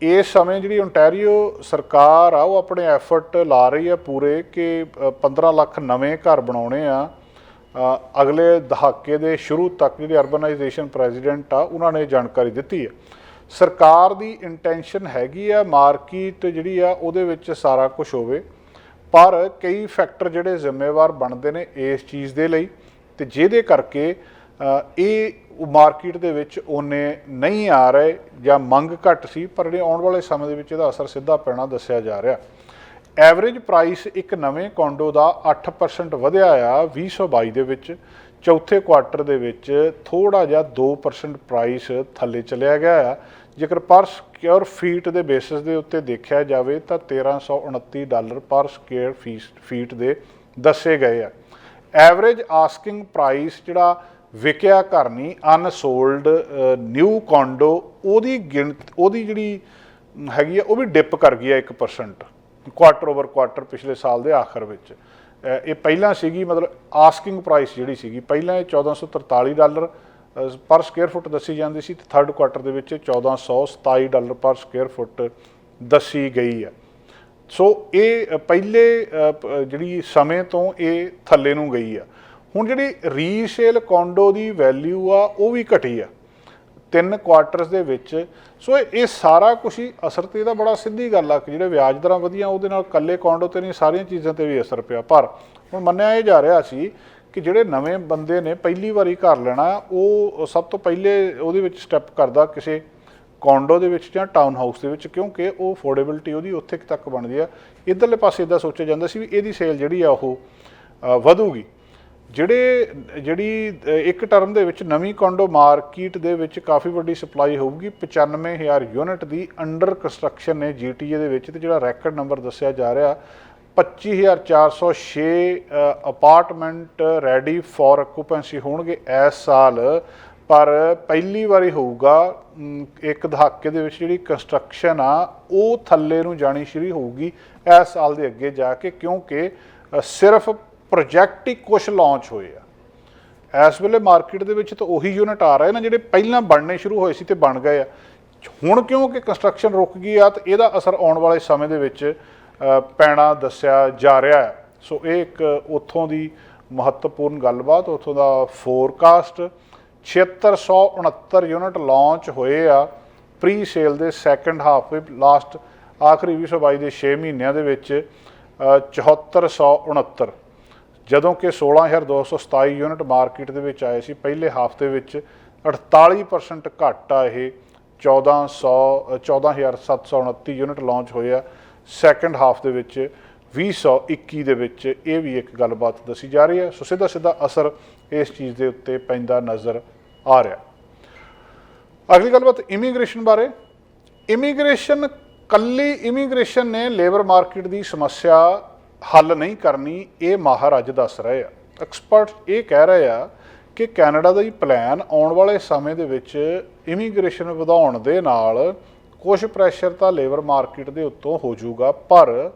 ਇਸ ਸਮੇਂ ਜਿਹੜੀ ਓਨਟਾਰੀਓ ਸਰਕਾਰ ਆ ਉਹ ਆਪਣੇ ਐਫਰਟ ਲਾ ਰਹੀ ਆ ਪੂਰੇ ਕਿ 15 ਲੱਖ ਨਵੇਂ ਘਰ ਬਣਾਉਣੇ ਆ ਅਗਲੇ ਦਹਾਕੇ ਦੇ ਸ਼ੁਰੂ ਤੱਕ। ਜਿਹੜੇ ਅਰਬਨਾਈਜੇਸ਼ਨ ਪ੍ਰੈਜ਼ੀਡੈਂਟ ਆ ਉਹਨਾਂ ਨੇ ਜਾਣਕਾਰੀ ਦਿੱਤੀ ਹੈ। ਸਰਕਾਰ ਦੀ ਇੰਟੈਂਸ਼ਨ ਹੈਗੀ ਆ ਮਾਰਕੀਟ ਜਿਹੜੀ ਆ ਉਹਦੇ ਵਿੱਚ ਸਾਰਾ ਕੁਝ ਹੋਵੇ, ਪਰ ਕਈ ਫੈਕਟਰ ਜਿਹੜੇ ਜ਼ਿੰਮੇਵਾਰ ਬਣਦੇ ਨੇ ਇਸ ਚੀਜ਼ ਦੇ ਲਈ, ਤੇ ਜਿਹਦੇ ਕਰਕੇ ਇਹ ਮਾਰਕੀਟ ਦੇ ਵਿੱਚ ਉਹਨੇ ਨਹੀਂ ਆ ਰਹੇ ਜਾਂ ਮੰਗ ਘੱਟ ਸੀ, ਪਰ ਜਿਹੜੇ ਆਉਣ ਵਾਲੇ ਸਮੇਂ ਦੇ ਵਿੱਚ ਇਹਦਾ ਅਸਰ ਸਿੱਧਾ ਪੈਣਾ ਦੱਸਿਆ ਜਾ ਰਿਹਾ। ਐਵਰੇਜ ਪ੍ਰਾਈਸ ਇੱਕ ਨਵੇਂ ਕੌਂਡੋ ਦਾ 8% ਵਧਿਆ ਆ 2022 ਦੇ ਵਿੱਚ। ਚੌਥੇ ਕੁਆਰਟਰ ਦੇ ਵਿੱਚ ਥੋੜ੍ਹਾ ਜਿਹਾ 2% ਪ੍ਰਾਈਸ ਥੱਲੇ ਚਲਿਆ ਗਿਆ ਆ। ਜੇਕਰ ਪਰ ਸਕੁਅਰ ਫੀਟ ਦੇ ਬੇਸਿਸ ਦੇ ਉੱਤੇ ਦੇਖਿਆ ਜਾਵੇ ਤਾਂ $1329 ਪਰ ਸਕੁਅਰ ਫੀਟ ਦੇ ਦੱਸੇ ਗਏ ਆ। ਐਵਰੇਜ ਆਸਕਿੰਗ ਪ੍ਰਾਈਸ ਜਿਹੜਾ ਵਿਕਿਆ ਘਰ ਨਹੀਂ, ਅਨਸੋਲਡ ਨਿਊ ਕੌਂਡੋ, ਉਹਦੀ ਜਿਹੜੀ ਹੈਗੀ ਆ ਉਹ ਵੀ ਡਿਪ ਕਰ ਗਈ ਆ 1% ਕੁਆਰਟਰ ਓਵਰ ਕੁਆਰਟਰ ਪਿਛਲੇ ਸਾਲ ਦੇ ਆਖਰ ਵਿੱਚ। ਇਹ ਪਹਿਲਾਂ ਸੀਗੀ, ਮਤਲਬ ਆਸਕਿੰਗ ਪ੍ਰਾਈਸ ਜਿਹੜੀ ਸੀਗੀ ਪਹਿਲਾਂ ਇਹ $1443 ਪਰ ਸਕੁਅਰ ਫੁੱਟ ਦੱਸੀ ਜਾਂਦੀ ਸੀ, ਤੇ ਥਰਡ ਕੁਆਰਟਰ ਦੇ ਵਿੱਚ $1427 ਪਰ ਸਕੁਅਰ ਫੁੱਟ ਦੱਸੀ ਗਈ ਆ। ਸੋ ਇਹ ਪਹਿਲੇ ਜਿਹੜੀ ਸਮੇਂ ਤੋਂ ਇਹ ਥੱਲੇ ਨੂੰ ਗਈ ਆ। ਹੁਣ ਜਿਹੜੀ ਰੀਸੇਲ ਕੌਂਡੋ ਦੀ ਵੈਲਿਊ ਆ ਉਹ ਵੀ ਘਟੀ ਆ 3 ਕੁਆਰਟਰਸ ਦੇ ਵਿੱਚ। ਸੋ ਇਹ ਸਾਰਾ ਕੁਛ ਹੀ ਅਸਰ ਤੇ ਇਹਦਾ ਬੜਾ ਸਿੱਧੀ ਗੱਲ ਆ ਕਿ ਜਿਹੜੇ ਵਿਆਜ ਦਰਾਂ ਵਧੀਆਂ ਉਹਦੇ ਨਾਲ ਇਕੱਲੇ ਕੌਂਡੋ ਤੇ ਨਹੀਂ ਸਾਰੀਆਂ ਚੀਜ਼ਾਂ ਤੇ ਵੀ ਅਸਰ ਪਿਆ। ਪਰ ਹੁਣ ਮੰਨਿਆ ਇਹ ਜਾ ਰਿਹਾ ਸੀ ਕਿ ਜਿਹੜੇ ਨਵੇਂ ਬੰਦੇ ਨੇ ਪਹਿਲੀ ਵਾਰੀ ਘਰ ਲੈਣਾ ਉਹ ਸਭ ਤੋਂ ਪਹਿਲੇ ਉਹਦੇ ਵਿੱਚ ਸਟੈਪ ਕਰਦਾ ਕਿਸੇ ਕੌਂਡੋ ਦੇ ਵਿੱਚ ਜਾਂ ਟਾਊਨ ਹਾਊਸ ਦੇ ਵਿੱਚ, ਕਿਉਂਕਿ ਉਹ ਅਫੋਰਡੇਬਿਲਟੀ ਉਹਦੀ ਉੱਥੇ ਤੱਕ ਬਣਦੀ ਆ। ਇੱਧਰਲੇ ਪਾਸੇ ਇੱਦਾਂ ਸੋਚਿਆ ਜਾਂਦਾ ਸੀ ਵੀ ਇਹਦੀ ਸੇਲ ਜਿਹੜੀ ਆ ਉਹ ਵਧੂਗੀ। ਜਿਹੜੀ ਇੱਕ ਟਰਮ ਦੇ ਵਿੱਚ ਨਵੀਂ ਕੌਂਡੋ ਮਾਰਕੀਟ ਦੇ ਵਿੱਚ ਕਾਫੀ ਵੱਡੀ ਸਪਲਾਈ ਹੋਊਗੀ। 95,000 ਯੂਨਿਟ ਦੀ ਅੰਡਰ ਕੰਸਟਰਕਸ਼ਨ ਨੇ GTA ਦੇ ਵਿੱਚ, ਤੇ ਜਿਹੜਾ ਰੈਕਡ ਨੰਬਰ ਦੱਸਿਆ ਜਾ ਰਿਹਾ 25,406 ਅਪਾਰਟਮੈਂਟ ਰੈਡੀ ਫॉर ਆਕੂਪੈਂਸੀ ਹੋਣਗੇ ਇਸ ਸਾਲ। ਪਰ ਪਹਿਲੀ ਵਾਰੀ ਹੋਊਗਾ ਇੱਕ ਦਹਾਕੇ ਦੇ ਵਿੱਚ ਜਿਹੜੀ ਕੰਸਟਰਕਸ਼ਨ ਆ ਉਹ ਥੱਲੇ ਨੂੰ ਜਾਣੀ ਸ਼ੁਰੂ ਹੋਊਗੀ ਇਸ ਸਾਲ ਦੇ ਅੱਗੇ ਜਾ ਕੇ, ਕਿਉਂਕਿ ਸਿਰਫ ਪ੍ਰੋਜੈਕਟ ਹੀ ਕੁਛ ਲਾਂਚ ਹੋਏ ਆ। ਇਸ ਵੇਲੇ ਮਾਰਕੀਟ ਦੇ ਵਿੱਚ ਤਾਂ ਉਹੀ ਯੂਨਿਟ ਆ ਰਹੇ ਨੇ ਜਿਹੜੇ ਪਹਿਲਾਂ ਬਣਨੇ ਸ਼ੁਰੂ ਹੋਏ ਸੀ ਤੇ ਬਣ ਗਏ ਆ। ਹੁਣ ਕਿਉਂਕਿ ਕੰਸਟਰਕਸ਼ਨ ਰੁਕ ਗਈ ਆ ਤਾਂ ਇਹਦਾ ਅਸਰ ਆਉਣ ਵਾਲੇ ਸਮੇਂ ਦੇ ਵਿੱਚ ਪੈਣਾ ਦੱਸਿਆ ਜਾ ਰਿਹਾ ਹੈ। ਸੋ ਇਹ ਇੱਕ ਉੱਥੋਂ ਦੀ ਮਹੱਤਵਪੂਰਨ ਗੱਲਬਾਤ, ਉੱਥੋਂ ਦਾ ਫੋਰਕਾਸਟ। 7669 ਯੂਨਿਟ ਲਾਂਚ ਹੋਏ ਆ ਪ੍ਰੀ ਸੇਲ ਦੇ ਸੈਕੰਡ ਹਾਫ ਵਿੱਚ, ਲਾਸਟ ਆਖਰੀ 2022 ਦੇ 6 ਮਹੀਨਿਆਂ ਦੇ ਵਿੱਚ 7469, ਜਦੋਂ ਕਿ 16,227 ਯੂਨਿਟ ਮਾਰਕੀਟ ਦੇ ਵਿੱਚ ਆਏ ਸੀ ਪਹਿਲੇ ਹਾਫ ਦੇ ਵਿੱਚ। 48% ਘੱਟ ਆ ਇਹ 14,729 ਯੂਨਿਟ ਲਾਂਚ ਹੋਏ ਆ ਸੈਕੰਡ ਹਾਫ ਦੇ ਵਿੱਚ 2021 ਦੇ ਵਿੱਚ। ਇਹ ਵੀ ਇੱਕ ਗੱਲਬਾਤ ਦੱਸੀ ਜਾ ਰਹੀ ਹੈ। ਸੋ ਸਿੱਧਾ ਅਸਰ ਇਸ ਚੀਜ਼ ਦੇ ਉੱਤੇ ਪੈਂਦਾ ਨਜ਼ਰ ਆ ਰਿਹਾ। ਅਗਲੀ ਗੱਲਬਾਤ ਇਮੀਗ੍ਰੇਸ਼ਨ ਬਾਰੇ। ਕੱਲੀ ਇਮੀਗ੍ਰੇਸ਼ਨ ਨੇ ਲੇਬਰ ਮਾਰਕੀਟ ਦੀ ਸਮੱਸਿਆ ਹੱਲ ਨਹੀਂ ਕਰਨੀ, ਇਹ ਮਾਹਰ ਅੱਜ ਦੱਸ ਰਹੇ ਆ। ਐਕਸਪਰਟ ਇਹ ਕਹਿ ਰਹੇ ਆ ਕਿ ਕੈਨੇਡਾ ਦਾ ਹੀ ਪਲਾਨ ਆਉਣ ਵਾਲੇ ਸਮੇਂ ਦੇ ਵਿੱਚ ਇਮੀਗ੍ਰੇਸ਼ਨ ਵਧਾਉਣ ਦੇ ਨਾਲ ਕੁਝ ਪ੍ਰੈਸ਼ਰ ਤਾਂ ਲੇਬਰ ਮਾਰਕੀਟ ਦੇ ਉੱਤੋਂ ਹੋ ਜਾਊਗਾ, ਪਰ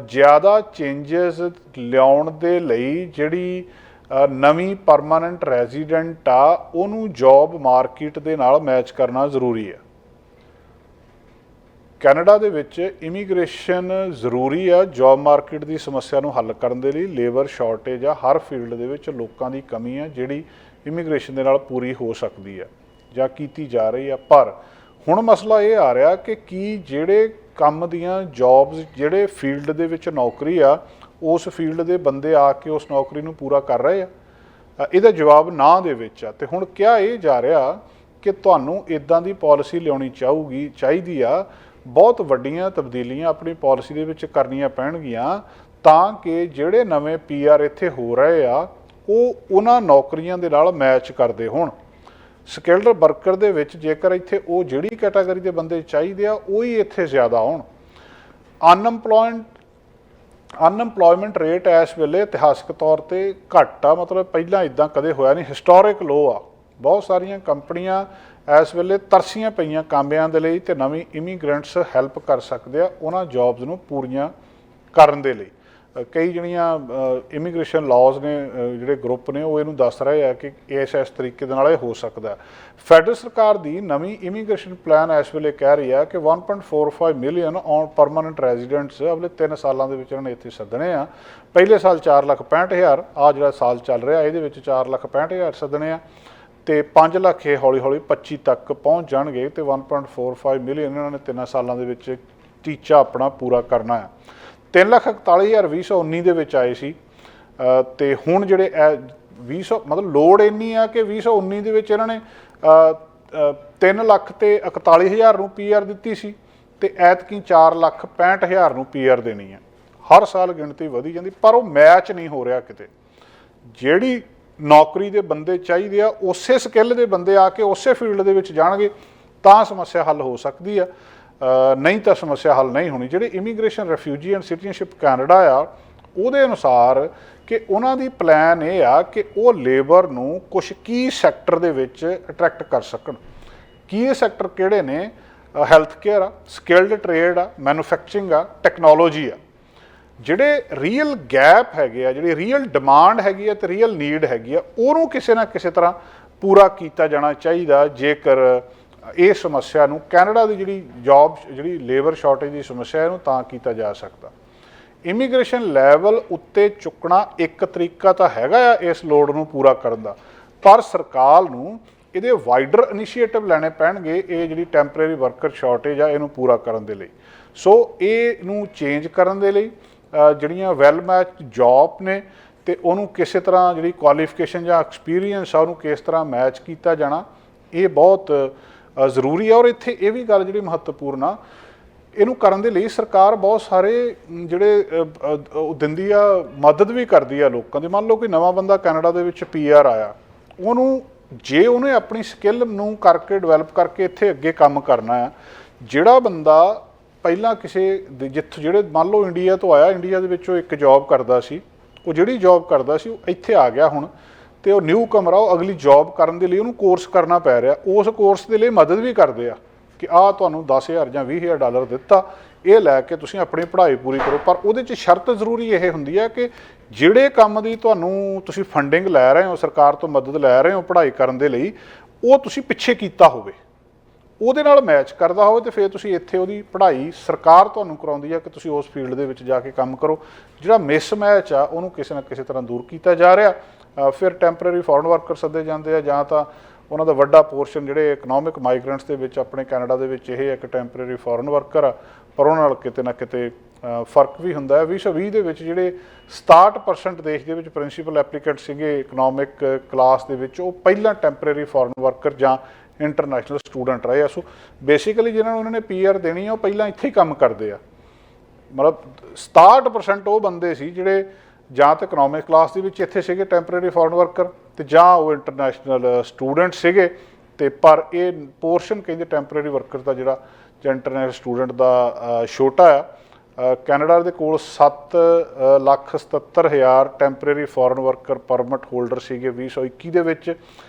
ਜ਼ਿਆਦਾ ਚੇਂਜਸ ਲਿਆਉਣ ਦੇ ਲਈ ਜਿਹੜੀ ਨਵੀਂ ਪਰਮਾਨੈਂਟ ਰੈਜ਼ੀਡੈਂਟ ਆ ਉਹਨੂੰ ਜੌਬ ਮਾਰਕੀਟ ਦੇ ਨਾਲ ਮੈਚ ਕਰਨਾ ਜ਼ਰੂਰੀ ਹੈ। ਕੈਨੇਡਾ ਦੇ ਵਿੱਚ ਇਮੀਗ੍ਰੇਸ਼ਨ ਜ਼ਰੂਰੀ ਆ ਜੌਬ ਮਾਰਕੀਟ ਦੀ ਸਮੱਸਿਆ ਨੂੰ ਹੱਲ ਕਰਨ ਦੇ ਲਈ। ਲੇਬਰ ਸ਼ਾਰਟੇਜ ਆ, ਹਰ ਫੀਲਡ ਦੇ ਵਿੱਚ ਲੋਕਾਂ ਦੀ ਕਮੀ ਆ ਜਿਹੜੀ ਇਮੀਗ੍ਰੇਸ਼ਨ ਦੇ ਨਾਲ ਪੂਰੀ ਹੋ ਸਕਦੀ ਆ ਜਾਂ ਕੀਤੀ ਜਾ ਰਹੀ ਆ। ਪਰ ਹੁਣ ਮਸਲਾ ਇਹ ਆ ਰਿਹਾ ਕਿ ਕੀ ਜਿਹੜੇ ਕੰਮ ਦੀਆਂ ਜੌਬਸ, ਜਿਹੜੇ ਫੀਲਡ ਦੇ ਵਿੱਚ ਨੌਕਰੀ ਆ, ਉਸ ਫੀਲਡ ਦੇ ਬੰਦੇ ਆ ਕੇ ਉਸ ਨੌਕਰੀ ਨੂੰ ਪੂਰਾ ਕਰ ਰਹੇ ਆ? ਇਹਦਾ ਜਵਾਬ ਨਾ ਦੇ ਵਿੱਚ ਆ। ਤੇ ਹੁਣ ਕਿਹਾ ਇਹ ਜਾ ਰਿਹਾ कि ਤੁਹਾਨੂੰ ਇਦਾਂ ਦੀ ਪਾਲਿਸੀ ਲਿਆਉਣੀ ਚਾਹੀਦੀ ਆ, ਬਹੁਤ ਵੱਡੀਆਂ ਤਬਦੀਲੀਆਂ ਆਪਣੀ ਪਾਲਿਸੀ ਦੇ ਵਿੱਚ ਕਰਨੀਆਂ ਪੈਣਗੀਆਂ ਤਾਂ ਕਿ ਜਿਹੜੇ ਨਵੇਂ ਪੀਆਰ ਇੱਥੇ ਹੋ ਰਹੇ ਆ ਉਹ ਉਹਨਾਂ ਨੌਕਰੀਆਂ ਦੇ ਨਾਲ ਮੈਚ ਕਰਦੇ ਹੋਣ। ਸਕਿਲਡ ਵਰਕਰ ਦੇ ਵਿੱਚ ਜੇਕਰ ਇੱਥੇ ਉਹ ਜਿਹੜੀ ਕੈਟਾਗਰੀ ਦੇ ਬੰਦੇ ਚਾਹੀਦੇ ਆ ਉਹ ਹੀ ਇੱਥੇ ਜ਼ਿਆਦਾ ਹੋਣ। ਅਨਐਮਪਲੋਇਮੈਂਟ ਰੇਟ ਇਸ ਵੇਲੇ ਇਤਿਹਾਸਕ ਤੌਰ 'ਤੇ ਘੱਟ ਆ, ਮਤਲਬ ਪਹਿਲਾਂ ਇੱਦਾਂ ਕਦੇ ਹੋਇਆ ਨਹੀਂ, ਹਿਸਟੋਰਿਕ ਲੋ ਆ। ਬਹੁਤ ਸਾਰੀਆਂ ਕੰਪਨੀਆਂ ਇਸ ਵੇਲੇ ਤਰਸੀਆਂ ਪਈਆਂ ਕਾਮਿਆਂ ਦੇ ਲਈ ਅਤੇ ਨਵੀਂ ਇਮੀਗ੍ਰੈਂਟਸ ਹੈਲਪ ਕਰ ਸਕਦੇ ਆ ਉਹਨਾਂ ਜੋਬਸ ਨੂੰ ਪੂਰੀਆਂ ਕਰਨ ਦੇ ਲਈ। ਕਈ ਜਿਹੜੀਆਂ ਇਮੀਗ੍ਰੇਸ਼ਨ ਲਾਜ਼ ਨੇ, ਜਿਹੜੇ ਗਰੁੱਪ ਨੇ ਉਹ ਇਹਨੂੰ ਦੱਸ ਰਹੇ ਆ ਕਿ ਇਸ ਤਰੀਕੇ ਦੇ ਨਾਲ ਇਹ ਹੋ ਸਕਦਾ। ਫੈਡਰਲ ਸਰਕਾਰ ਦੀ ਨਵੀਂ ਇਮੀਗ੍ਰੇਸ਼ਨ ਪਲਾਨ ਇਸ ਵੇਲੇ ਕਹਿ ਰਹੀ ਆ ਕਿ 1.45 ਮਿਲੀਅਨ ਔਨ ਪਰਮਾਨੈਂਟ ਰੈਜ਼ੀਡੈਂਟਸ ਅਗਲੇ 3 ਸਾਲਾਂ ਦੇ ਵਿੱਚ ਇਹਨਾਂ ਨੇ ਇੱਥੇ ਸੱਦਣੇ ਆ। ਪਹਿਲੇ ਸਾਲ 4,65,000, ਆ ਜਿਹੜਾ ਸਾਲ ਚੱਲ ਰਿਹਾ ਇਹਦੇ ਵਿੱਚ 4,65,000 ਸੱਦਣੇ ਆ ਅਤੇ 5 ਲੱਖ ਇਹ ਹੌਲੀ ਹੌਲੀ 25 ਤੱਕ ਪਹੁੰਚ ਜਾਣਗੇ ਅਤੇ 1.45 ਮਿਲੀਅਨ ਇਹਨਾਂ ਨੇ 3 ਸਾਲਾਂ ਦੇ ਵਿੱਚ ਟੀਚਾ ਆਪਣਾ ਪੂਰਾ ਕਰਨਾ ਹੈ। 3,41,000 2019 ਦੇ ਵਿੱਚ ਆਏ ਸੀ ਅਤੇ ਹੁਣ ਜਿਹੜੇ 20 ਮਤਲਬ ਲੋੜ ਇੰਨੀ ਆ ਕਿ 2019 ਦੇ ਵਿੱਚ ਇਹਨਾਂ ਨੇ 3,41,000 ਨੂੰ ਪੀ ਆਰ ਦਿੱਤੀ ਸੀ ਅਤੇ ਐਤਕੀ 4,65,000 ਨੂੰ ਪੀ ਆਰ ਦੇਣੀ ਆ। ਹਰ ਸਾਲ ਗਿਣਤੀ ਵਧੀ ਜਾਂਦੀ ਪਰ ਉਹ ਮੈਚ ਨਹੀਂ ਹੋ ਰਿਹਾ ਕਿਤੇ। ਜਿਹੜੀ ਨੌਕਰੀ ਦੇ ਬੰਦੇ ਚਾਹੀਦੇ ਆ ਉਸੇ ਸਕਿੱਲ ਦੇ ਬੰਦੇ ਆ ਕੇ ਉਸੇ ਫੀਲਡ ਦੇ ਵਿੱਚ ਜਾਣਗੇ ਤਾਂ ਸਮੱਸਿਆ ਹੱਲ ਹੋ ਸਕਦੀ ਆ, ਨਹੀਂ ਤਾਂ ਸਮੱਸਿਆ ਹੱਲ ਨਹੀਂ ਹੋਣੀ। ਜਿਹੜੇ immigration refugee and citizenship Canada ਆ ਉਹਦੇ ਅਨੁਸਾਰ ਕਿ ਉਹਨਾਂ ਦੀ ਪਲਾਨ ਇਹ ਆ ਕਿ ਉਹ ਲੇਬਰ ਨੂੰ ਕੁਛ ਕੀ ਸੈਕਟਰ ਦੇ ਵਿੱਚ ਅਟਰੈਕਟ ਕਰ ਸਕਣ। ਕੀ ਇਹ ਸੈਕਟਰ ਕਿਹੜੇ ਨੇ? ਹੈਲਥ ਕੇਅਰ ਆ, ਸਕਿਲਡ ਟ੍ਰੇਡ ਆ, ਮੈਨੂਫੈਕਚਰਿੰਗ ਆ, ਟੈਕਨੋਲੋਜੀ ਆ। ਜਿਹੜੇ ਰੀਅਲ ਗੈਪ ਹੈਗੇ ਆ, ਜਿਹੜੀ ਰੀਅਲ ਡਿਮਾਂਡ ਹੈਗੀ ਆ ਅਤੇ ਰੀਅਲ ਨੀਡ ਹੈਗੀ ਆ ਉਹਨੂੰ ਕਿਸੇ ਨਾ ਕਿਸੇ ਤਰ੍ਹਾਂ ਪੂਰਾ ਕੀਤਾ ਜਾਣਾ ਚਾਹੀਦਾ। ਜੇਕਰ ਇਹ ਸਮੱਸਿਆ ਨੂੰ ਕੈਨੇਡਾ ਦੀ ਜਿਹੜੀ ਲੇਬਰ ਸ਼ਾਰਟੇਜ ਦੀ ਸਮੱਸਿਆ ਇਹਨੂੰ ਤਾਂ ਕੀਤਾ ਜਾ ਸਕਦਾ। ਇਮੀਗ੍ਰੇਸ਼ਨ ਲੈਵਲ ਉੱਤੇ ਚੁੱਕਣਾ ਇੱਕ ਤਰੀਕਾ ਤਾਂ ਹੈਗਾ ਆ ਇਸ ਲੋੜ ਨੂੰ ਪੂਰਾ ਕਰਨ ਦਾ, ਪਰ ਸਰਕਾਰ ਨੂੰ ਇਹਦੇ ਵਾਈਡਰ ਇਨੀਸ਼ੀਏਟਿਵ ਲੈਣੇ ਪੈਣਗੇ ਇਹ ਜਿਹੜੀ ਟੈਂਪਰੇਰੀ ਵਰਕਰ ਸ਼ਾਰਟੇਜ ਆ ਇਹਨੂੰ ਪੂਰਾ ਕਰਨ ਦੇ ਲਈ। ਸੋ ਇਹਨੂੰ ਚੇਂਜ ਕਰਨ ਦੇ ਲਈ ਜਿਹੜੀਆਂ ਵੈਲ ਮੈਚ ਜੌਬ ਨੇ ਅਤੇ ਉਹਨੂੰ ਕਿਸੇ ਤਰ੍ਹਾਂ ਜਿਹੜੀ ਕੁਆਲੀਫਿਕੇਸ਼ਨ ਜਾਂ ਐਕਸਪੀਰੀਅੰਸ ਆ ਉਹਨੂੰ ਕਿਸ ਤਰ੍ਹਾਂ ਮੈਚ ਕੀਤਾ ਜਾਣਾ ਇਹ ਬਹੁਤ ਜ਼ਰੂਰੀ ਆ। ਔਰ ਇੱਥੇ ਇਹ ਵੀ ਗੱਲ ਜਿਹੜੀ ਮਹੱਤਵਪੂਰਨ ਆ, ਇਹਨੂੰ ਕਰਨ ਦੇ ਲਈ ਸਰਕਾਰ ਬਹੁਤ ਸਾਰੇ ਜਿਹੜੇ ਦਿੰਦੀ ਆ, ਮਦਦ ਵੀ ਕਰਦੀ ਆ ਲੋਕਾਂ ਦੀ। ਮੰਨ ਲਓ ਕਿ ਨਵਾਂ ਬੰਦਾ ਕੈਨੇਡਾ ਦੇ ਵਿੱਚ ਪੀ ਆਰ ਆਇਆ, ਉਹਨੂੰ ਜੇ ਉਹਨੇ ਆਪਣੀ ਸਕਿੱਲ ਨੂੰ ਕਰਕੇ ਡਿਵੈਲਪ ਕਰਕੇ ਇੱਥੇ ਅੱਗੇ ਕੰਮ ਕਰਨਾ ਆ। ਜਿਹੜਾ ਬੰਦਾ ਪਹਿਲਾਂ ਜਿਹੜੇ ਮੰਨ ਲਓ ਇੰਡੀਆ ਤੋਂ ਆਇਆ, ਇੰਡੀਆ ਦੇ ਵਿੱਚ ਉਹ ਇੱਕ ਜੌਬ ਕਰਦਾ ਸੀ, ਉਹ ਜਿਹੜੀ ਜੌਬ ਕਰਦਾ ਸੀ ਉਹ ਇੱਥੇ ਆ ਗਿਆ ਹੁਣ ਅਤੇ ਉਹ ਨਿਊ ਕਮਰ ਆ, ਉਹ ਅਗਲੀ ਜੌਬ ਕਰਨ ਦੇ ਲਈ ਉਹਨੂੰ ਕੋਰਸ ਕਰਨਾ ਪੈ ਰਿਹਾ। ਉਸ ਕੋਰਸ ਦੇ ਲਈ ਮਦਦ ਵੀ ਕਰਦੇ ਆ ਕਿ ਆਹ ਤੁਹਾਨੂੰ 10,000 ਜਾਂ 20,000 ਡਾਲਰ ਦਿੱਤਾ, ਇਹ ਲੈ ਕੇ ਤੁਸੀਂ ਆਪਣੀ ਪੜ੍ਹਾਈ ਪੂਰੀ ਕਰੋ। ਪਰ ਉਹਦੇ 'ਚ ਸ਼ਰਤ ਜ਼ਰੂਰੀ ਇਹ ਹੁੰਦੀ ਹੈ ਕਿ ਜਿਹੜੇ ਕੰਮ ਦੀ ਤੁਸੀਂ ਫੰਡਿੰਗ ਲੈ ਰਹੇ ਹੋ, ਸਰਕਾਰ ਤੋਂ ਮਦਦ ਲੈ ਰਹੇ ਹੋ ਪੜ੍ਹਾਈ ਕਰਨ ਦੇ ਲਈ, ਉਹ ਤੁਸੀਂ ਪਿੱਛੇ ਕੀਤਾ ਹੋਵੇ, ਉਹਦੇ ਨਾਲ ਮੈਚ ਕਰਦਾ ਹੋਵੇ ਅਤੇ ਫਿਰ ਤੁਸੀਂ ਇੱਥੇ ਉਹਦੀ ਪੜ੍ਹਾਈ ਸਰਕਾਰ ਤੁਹਾਨੂੰ ਕਰਾਉਂਦੀ ਹੈ ਕਿ ਤੁਸੀਂ ਉਸ ਫੀਲਡ ਦੇ ਵਿੱਚ ਜਾ ਕੇ ਕੰਮ ਕਰੋ। ਜਿਹੜਾ ਮਿਸਮੈਚ ਆ ਉਹਨੂੰ ਕਿਸੇ ਨਾ ਕਿਸੇ ਤਰ੍ਹਾਂ ਦੂਰ ਕੀਤਾ ਜਾ ਰਿਹਾ। ਫਿਰ ਟੈਂਪਰੇਰੀ ਫੋਰਨ ਵਰਕਰ ਸੱਦੇ ਜਾਂਦੇ ਆ, ਜਾਂ ਤਾਂ ਉਹਨਾਂ ਦਾ ਵੱਡਾ ਪੋਰਸ਼ਨ ਜਿਹੜੇ ਇਕਨੋਮਿਕ ਮਾਈਗਰੈਂਟਸ ਦੇ ਵਿੱਚ ਆਪਣੇ ਕੈਨੇਡਾ ਦੇ ਵਿੱਚ ਇਹ ਇੱਕ ਟੈਂਪਰੇਰੀ ਫੋਰਨ ਵਰਕਰ ਆ, ਪਰ ਉਹਨਾਂ ਨਾਲ ਕਿਤੇ ਨਾ ਕਿਤੇ ਫਰਕ ਵੀ ਹੁੰਦਾ ਹੈ। 2020 ਦੇ ਵਿੱਚ ਜਿਹੜੇ 67% ਦੇਸ਼ ਦੇ ਵਿੱਚ ਪ੍ਰਿੰਸੀਪਲ ਐਪਲੀਕੈਂਟ ਸੀਗੇ ਇਕਨੋਮਿਕ ਕਲਾਸ ਦੇ ਵਿੱਚ, ਉਹ ਪਹਿਲਾਂ ਟੈਂਪਰੇਰੀ ਫੋਰਨ ਵਰਕਰ ਜਾਂ ਇੰਟਰਨੈਸ਼ਨਲ ਸਟੂਡੈਂਟ ਰਹੇ ਆ। ਸੋ ਬੇਸਿਕਲੀ ਜਿਹਨਾਂ ਨੂੰ ਉਹਨਾਂ ਨੇ ਪੀ ਆਰ ਦੇਣੀ ਆ ਉਹ ਪਹਿਲਾਂ ਇੱਥੇ ਹੀ ਕੰਮ ਕਰਦੇ ਆ। ਮਤਲਬ 67% ਉਹ ਬੰਦੇ ਸੀ ਜਿਹੜੇ ਜਾਂ ਤਾਂ ਇਕਨੋਮਿਕ ਕਲਾਸ ਦੇ ਵਿੱਚ ਇੱਥੇ ਸੀਗੇ ਟੈਂਪਰੇਰੀ ਫੋਰਨ ਵਰਕਰ, ਅਤੇ ਜਾਂ ਉਹ ਇੰਟਰਨੈਸ਼ਨਲ ਸਟੂਡੈਂਟ ਸੀਗੇ। ਅਤੇ ਪਰ ਇਹ ਪੋਰਸ਼ਨ ਕਹਿੰਦੇ ਟੈਂਪਰੇਰੀ ਵਰਕਰ ਦਾ ਜਿਹੜਾ ਜਾਂ ਇੰਟਰਨੈਸ਼ਨਲ ਸਟੂਡੈਂਟ ਦਾ ਛੋਟਾ ਆ। ਕੈਨੇਡਾ ਦੇ ਕੋਲ 7,77,000 temporary foreign worker permit holder ਸੀਗੇ 2021 ਦੇ ਵਿੱਚ।